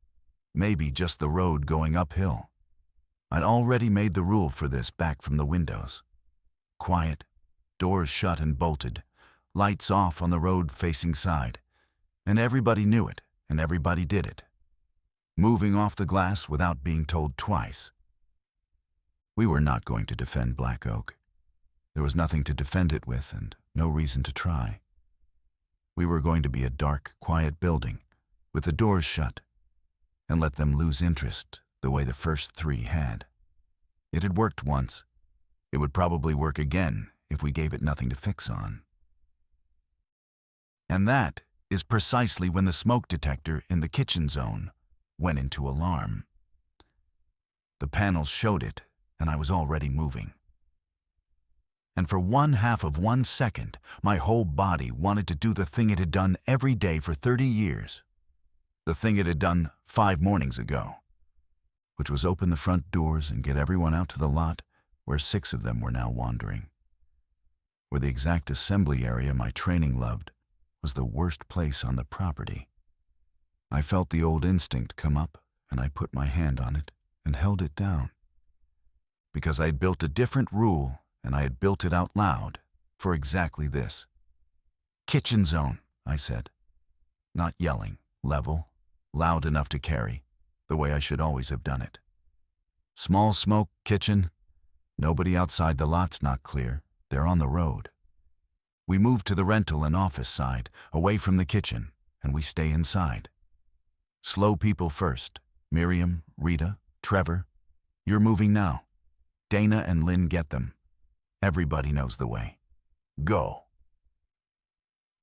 maybe just the road going uphill. I'd already made the rule for this back from the windows. Quiet, doors shut and bolted, lights off on the road-facing side, and everybody knew it, and everybody did it. Moving off the glass without being told twice. We were not going to defend Black Oak. There was nothing to defend it with and no reason to try. We were going to be a dark, quiet building, with the doors shut, and let them lose interest the way the first 3 had. It had worked once. It would probably work again if we gave it nothing to fix on. And that is precisely when the smoke detector in the kitchen zone went into alarm. The panels showed it, and I was already moving. And for 1/2 of 1 second, my whole body wanted to do the thing it had done every day for 30 years. The thing it had done 5 mornings ago, which was open the front doors and get everyone out to the lot where 6 of them were now wandering. Where the exact assembly area my training loved was the worst place on the property. I felt the old instinct come up, and I put my hand on it and held it down. Because I had built a different rule, and I had built it out loud for exactly this. Kitchen zone, I said. Not yelling, level, loud enough to carry, the way I should always have done it. Small smoke, kitchen. Nobody outside the lot's not clear. They're on the road. We move to the rental and office side, away from the kitchen, and we stay inside. Slow people first. Miriam, Rita, Trevor. You're moving now. Dana and Lynn get them. Everybody knows the way. Go.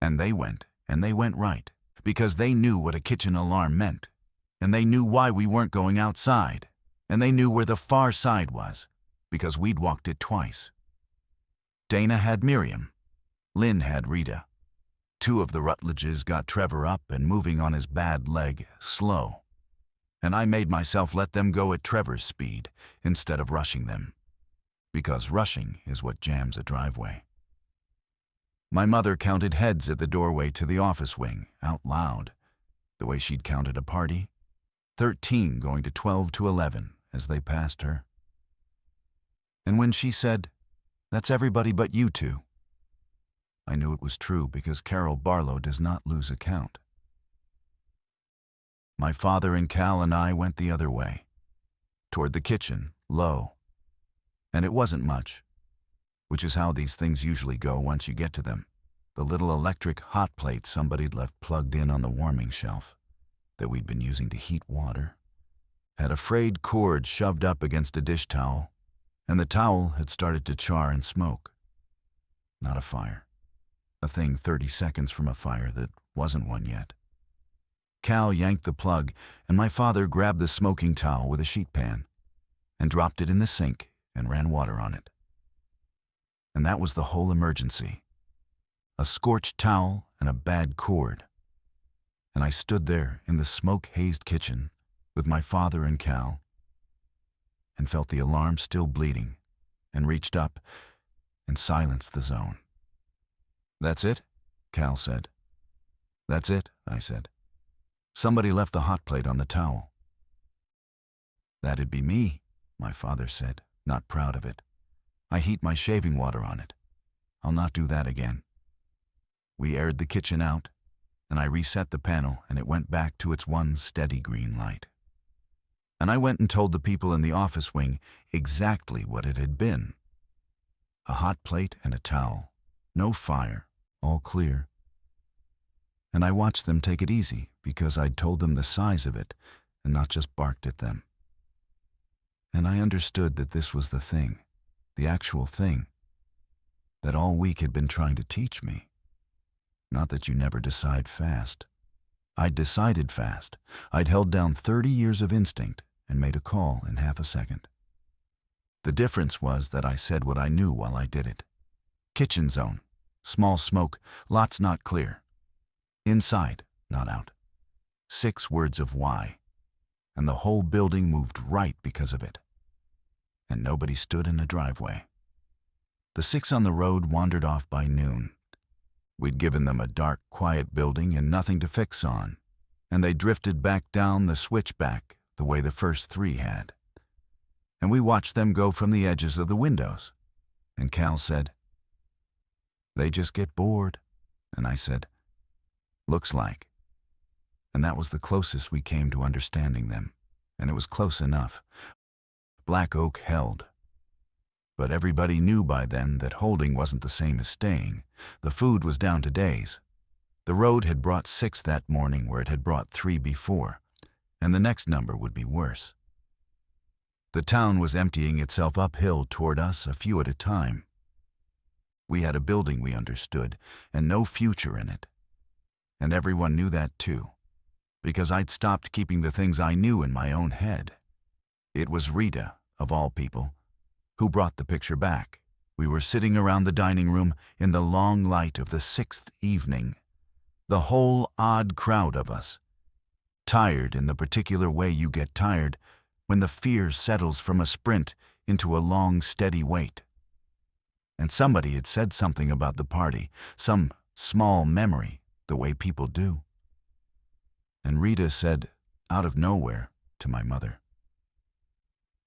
And they went right, because they knew what a kitchen alarm meant, and they knew why we weren't going outside, and they knew where the far side was, because we'd walked it twice. Dana had Miriam. Lynn had Rita. Two of the Rutledges got Trevor up and moving on his bad leg, slow. And I made myself let them go at Trevor's speed instead of rushing them, because rushing is what jams a driveway. My mother counted heads at the doorway to the office wing, out loud, the way she'd counted a party, 13 going to 12 to 11 as they passed her. And when she said, "That's everybody but you two," I knew it was true because Carol Barlow does not lose a count. My father and Cal and I went the other way, toward the kitchen, low. And it wasn't much, which is how these things usually go once you get to them. The little electric hot plate somebody'd left plugged in on the warming shelf that we'd been using to heat water had a frayed cord shoved up against a dish towel, and the towel had started to char and smoke. Not a fire. A thing 30 seconds from a fire that wasn't one yet. Cal yanked the plug, and my father grabbed the smoking towel with a sheet pan and dropped it in the sink and ran water on it. And that was the whole emergency. A scorched towel and a bad cord. And I stood there in the smoke-hazed kitchen with my father and Cal and felt the alarm still bleeding and reached up and silenced the zone. "That's it?" Cal said. "That's it," I said. "Somebody left the hot plate on the towel." "That'd be me," my father said, not proud of it. "I heat my shaving water on it. I'll not do that again." We aired the kitchen out, and I reset the panel, and it went back to its one steady green light. And I went and told the people in the office wing exactly what it had been. A hot plate and a towel. No fire. All clear. And I watched them take it easy because I'd told them the size of it and not just barked at them. And I understood that this was the thing, the actual thing, that all week had been trying to teach me. Not that you never decide fast. I'd decided fast. I'd held down 30 years of instinct and made a call in half a second. The difference was that I said what I knew while I did it. Kitchen zone. Small smoke, lots not clear. Inside, not out. 6 words of why. And the whole building moved right because of it. And nobody stood in a driveway. The 6 on the road wandered off by noon. We'd given them a dark, quiet building and nothing to fix on, and they drifted back down the switchback the way the first 3 had. And we watched them go from the edges of the windows. And Cal said, "They just get bored." And I said, "Looks like." And that was the closest we came to understanding them, and it was close enough. Black Oak held. But everybody knew by then that holding wasn't the same as staying. The food was down to days. The road had brought 6 that morning where it had brought 3 before, and the next number would be worse. The town was emptying itself uphill toward us a few at a time. We had a building we understood, and no future in it. And everyone knew that too, because I'd stopped keeping the things I knew in my own head. It was Rita, of all people, who brought the picture back. We were sitting around the dining room in the long light of the 6th evening, the whole odd crowd of us, tired in the particular way you get tired when the fear settles from a sprint into a long, steady wait. And somebody had said something about the party, some small memory the way people do. And Rita said, out of nowhere, to my mother,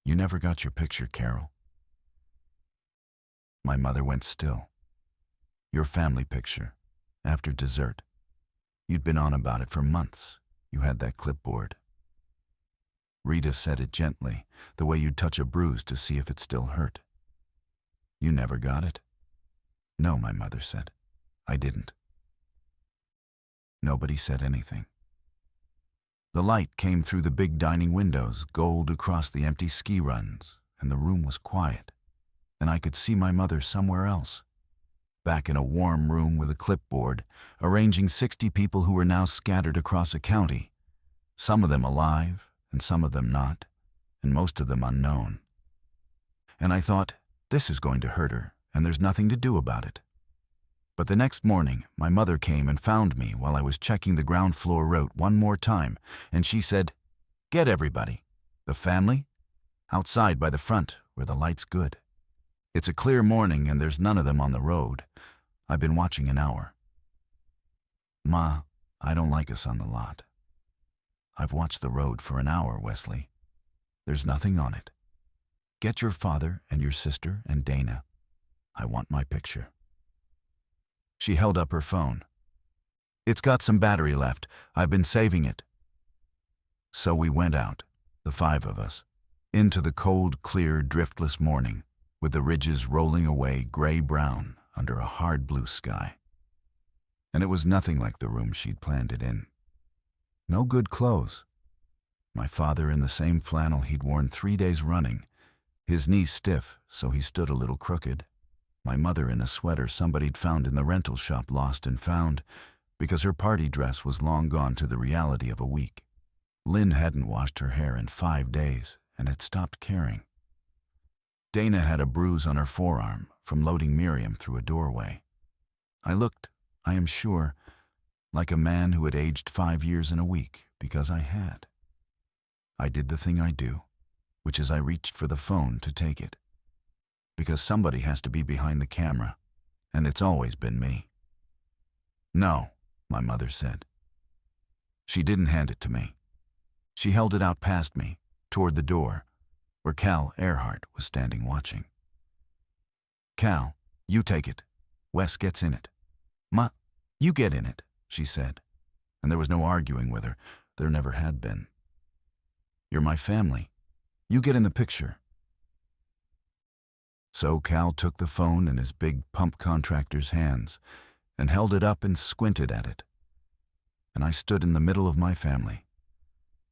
"You never got your picture, Carol." My mother went still. "Your family picture, after dessert. You'd been on about it for months. You had that clipboard." Rita said it gently, the way you'd touch a bruise to see if it still hurt. "You never got it?" "No," my mother said. "I didn't." Nobody said anything. The light came through the big dining windows, gold across the empty ski runs, and the room was quiet, and I could see my mother somewhere else, back in a warm room with a clipboard, arranging 60 people who were now scattered across a county, some of them alive and some of them not, and most of them unknown. And I thought, this is going to hurt her, and there's nothing to do about it. But the next morning, my mother came and found me while I was checking the ground floor route one more time, and she said, "Get everybody. The family? Outside by the front, where the light's good. It's a clear morning and there's none of them on the road. I've been watching an hour." "Ma, I don't like us on the lot." "I've watched the road for an hour, Wesley. There's nothing on it. Get your father and your sister and Dana. I want my picture." She held up her phone. "It's got some battery left. I've been saving it." So we went out, the 5 of us, into the cold, clear, driftless morning, with the ridges rolling away gray-brown under a hard blue sky. And it was nothing like the room she'd planned it in. No good clothes. My father in the same flannel he'd worn 3 days running, his knees stiff so he stood a little crooked. My mother in a sweater somebody'd found in the rental shop, lost and found, because her party dress was long gone to the reality of a week. Lynn hadn't washed her hair in 5 days and had stopped caring. Dana had a bruise on her forearm from loading Miriam through a doorway. I looked, I am sure, like a man who had aged 5 years in a week, because I had. I did the thing I do, which is I reached for the phone to take it. Because somebody has to be behind the camera, and it's always been me. "No," my mother said. She didn't hand it to me. She held it out past me, toward the door, where Cal Earhart was standing watching. "Cal, you take it. Wes gets in it." "Ma, you get in it," she said, and there was no arguing with her. There never had been. "You're my family. You get in the picture." So Cal took the phone in his big pump contractor's hands and held it up and squinted at it. And I stood in the middle of my family,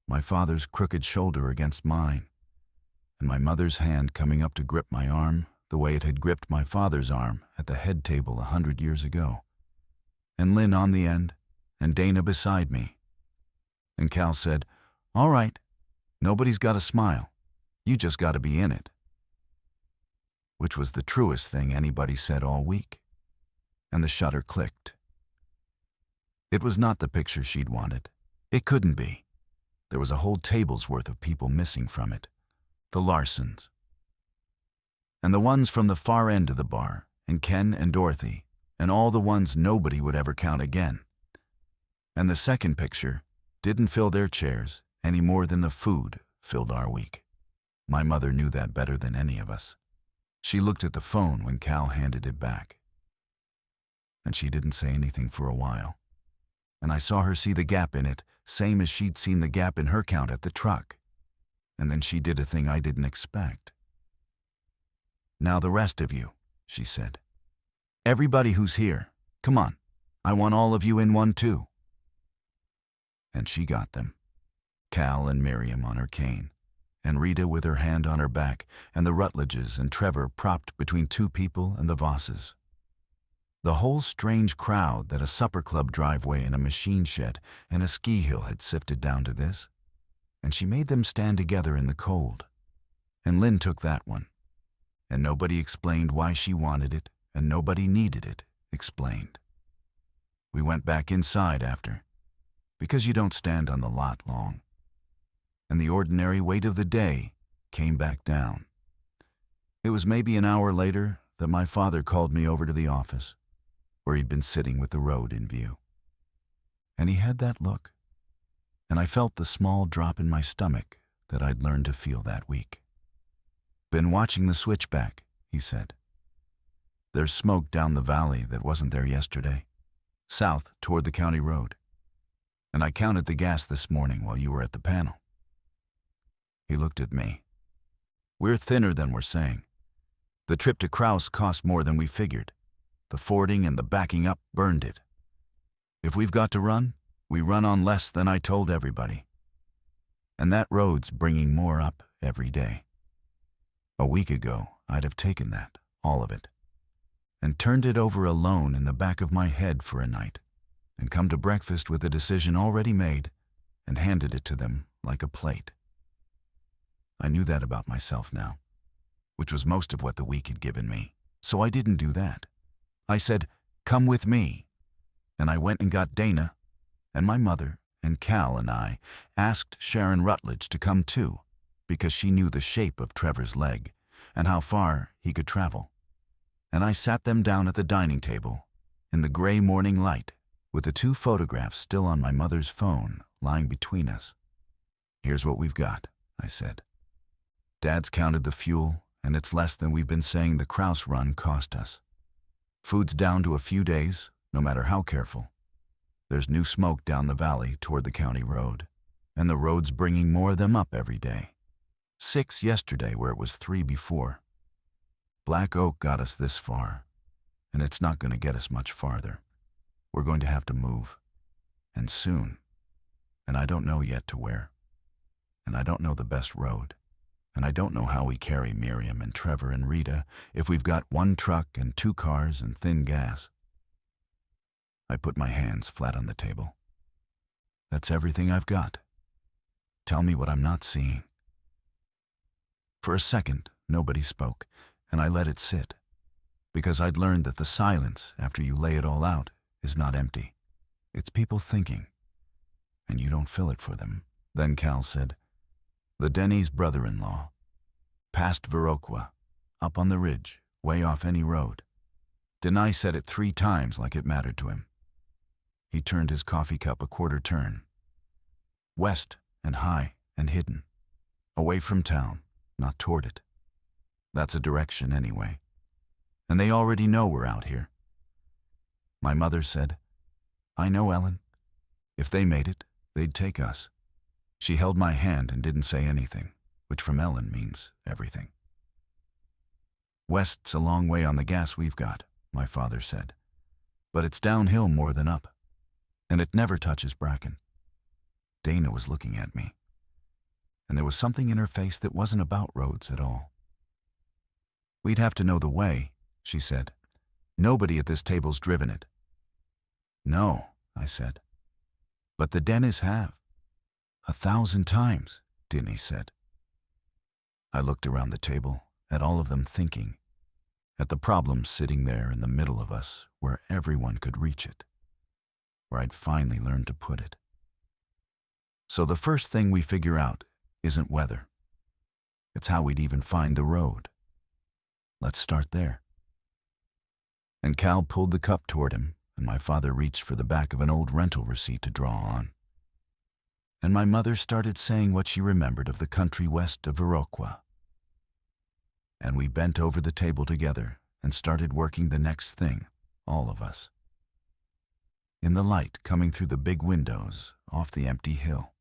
my father's crooked shoulder against mine, and my mother's hand coming up to grip my arm the way it had gripped my father's arm at the head table 100 years ago, and Lynn on the end, and Dana beside me. And Cal said, "All right, nobody's got to smile. You just got to be in it." Which was the truest thing anybody said all week. And the shutter clicked. It was not the picture she'd wanted. It couldn't be. There was a whole table's worth of people missing from it. The Larsons. And the ones from the far end of the bar, and Ken and Dorothy, and all the ones nobody would ever count again. And the second picture didn't fill their chairs any more than the food filled our week. My mother knew that better than any of us. She looked at the phone when Cal handed it back. And she didn't say anything for a while. And I saw her see the gap in it, same as she'd seen the gap in her count at the truck. And then she did a thing I didn't expect. "Now the rest of you," she said. "Everybody who's here, come on. I want all of you in one too." And she got them. Cal and Miriam on her cane, and Rita with her hand on her back, and the Rutledges and Trevor propped between 2 people and the Vosses. The whole strange crowd that a supper club driveway and a machine shed and a ski hill had sifted down to this. And she made them stand together in the cold. And Lynn took that one. And nobody explained why she wanted it, and nobody needed it explained. We went back inside after, because you don't stand on the lot long. And the ordinary weight of the day came back down. It was maybe an hour later that my father called me over to the office, where he'd been sitting with the road in view. And he had that look, and I felt the small drop in my stomach that I'd learned to feel that week. "Been watching the switchback," he said. "There's smoke down the valley that wasn't there yesterday, south toward the county road. And I counted the gas this morning while you were at the panel." He looked at me. "We're thinner than we're saying. The trip to Kraus cost more than we figured. The fording and the backing up burned it. If we've got to run, we run on less than I told everybody. And that road's bringing more up every day. A week ago, I'd have taken that, all of it, and turned it over alone in the back of my head for a night, and come to breakfast with a decision already made and handed it to them like a plate. I knew that about myself now, which was most of what the week had given me, so I didn't do that. I said, 'Come with me,' and I went and got Dana, and my mother, and Cal and I asked Sharon Rutledge to come too, because she knew the shape of Trevor's leg and how far he could travel. And I sat them down at the dining table in the gray morning light with the 2 photographs still on my mother's phone lying between us. 'Here's what we've got,' I said. 'Dad's counted the fuel, and it's less than we've been saying the Kraus run cost us. Food's down to a few days, no matter how careful. There's new smoke down the valley toward the county road, and the road's bringing more of them up every day. 6 yesterday where it was 3 before. Black Oak got us this far, and it's not going to get us much farther. We're going to have to move, and soon, and I don't know yet to where, and I don't know the best road, and I don't know how we carry Miriam and Trevor and Rita if we've got 1 truck and 2 cars and thin gas.' I put my hands flat on the table. 'That's everything I've got. Tell me what I'm not seeing.' For a second, nobody spoke, and I let it sit, because I'd learned that the silence, after you lay it all out, is not empty. It's people thinking, and you don't fill it for them. Then Cal said, 'The Denny's brother-in-law. Past Viroqua, up on the ridge, way off any road.' Denai said it 3 times like it mattered to him. He turned his coffee cup a quarter turn. 'West and high and hidden. Away from town, not toward it. That's a direction anyway. And they already know we're out here.' My mother said, 'I know, Ellen. If they made it, they'd take us.' She held my hand and didn't say anything, which from Ellen means everything. 'West's a long way on the gas we've got,' my father said. 'But it's downhill more than up. And it never touches Bracken.' Dana was looking at me, and there was something in her face that wasn't about roads at all. 'We'd have to know the way,' she said. 'Nobody at this table's driven it.' 'No,' I said. 'But the Dennis have. 1,000 times,' Dinny said. I looked around the table, at all of them thinking, at the problem sitting there in the middle of us where everyone could reach it, where I'd finally learned to put it. So the first thing we figure out isn't weather. It's how we'd even find the road. Let's start there." And Cal pulled the cup toward him, and my father reached for the back of an old rental receipt to draw on. And my mother started saying what she remembered of the country west of Viroqua. And we bent over the table together and started working the next thing, all of us. In the light coming through the big windows off the empty hill,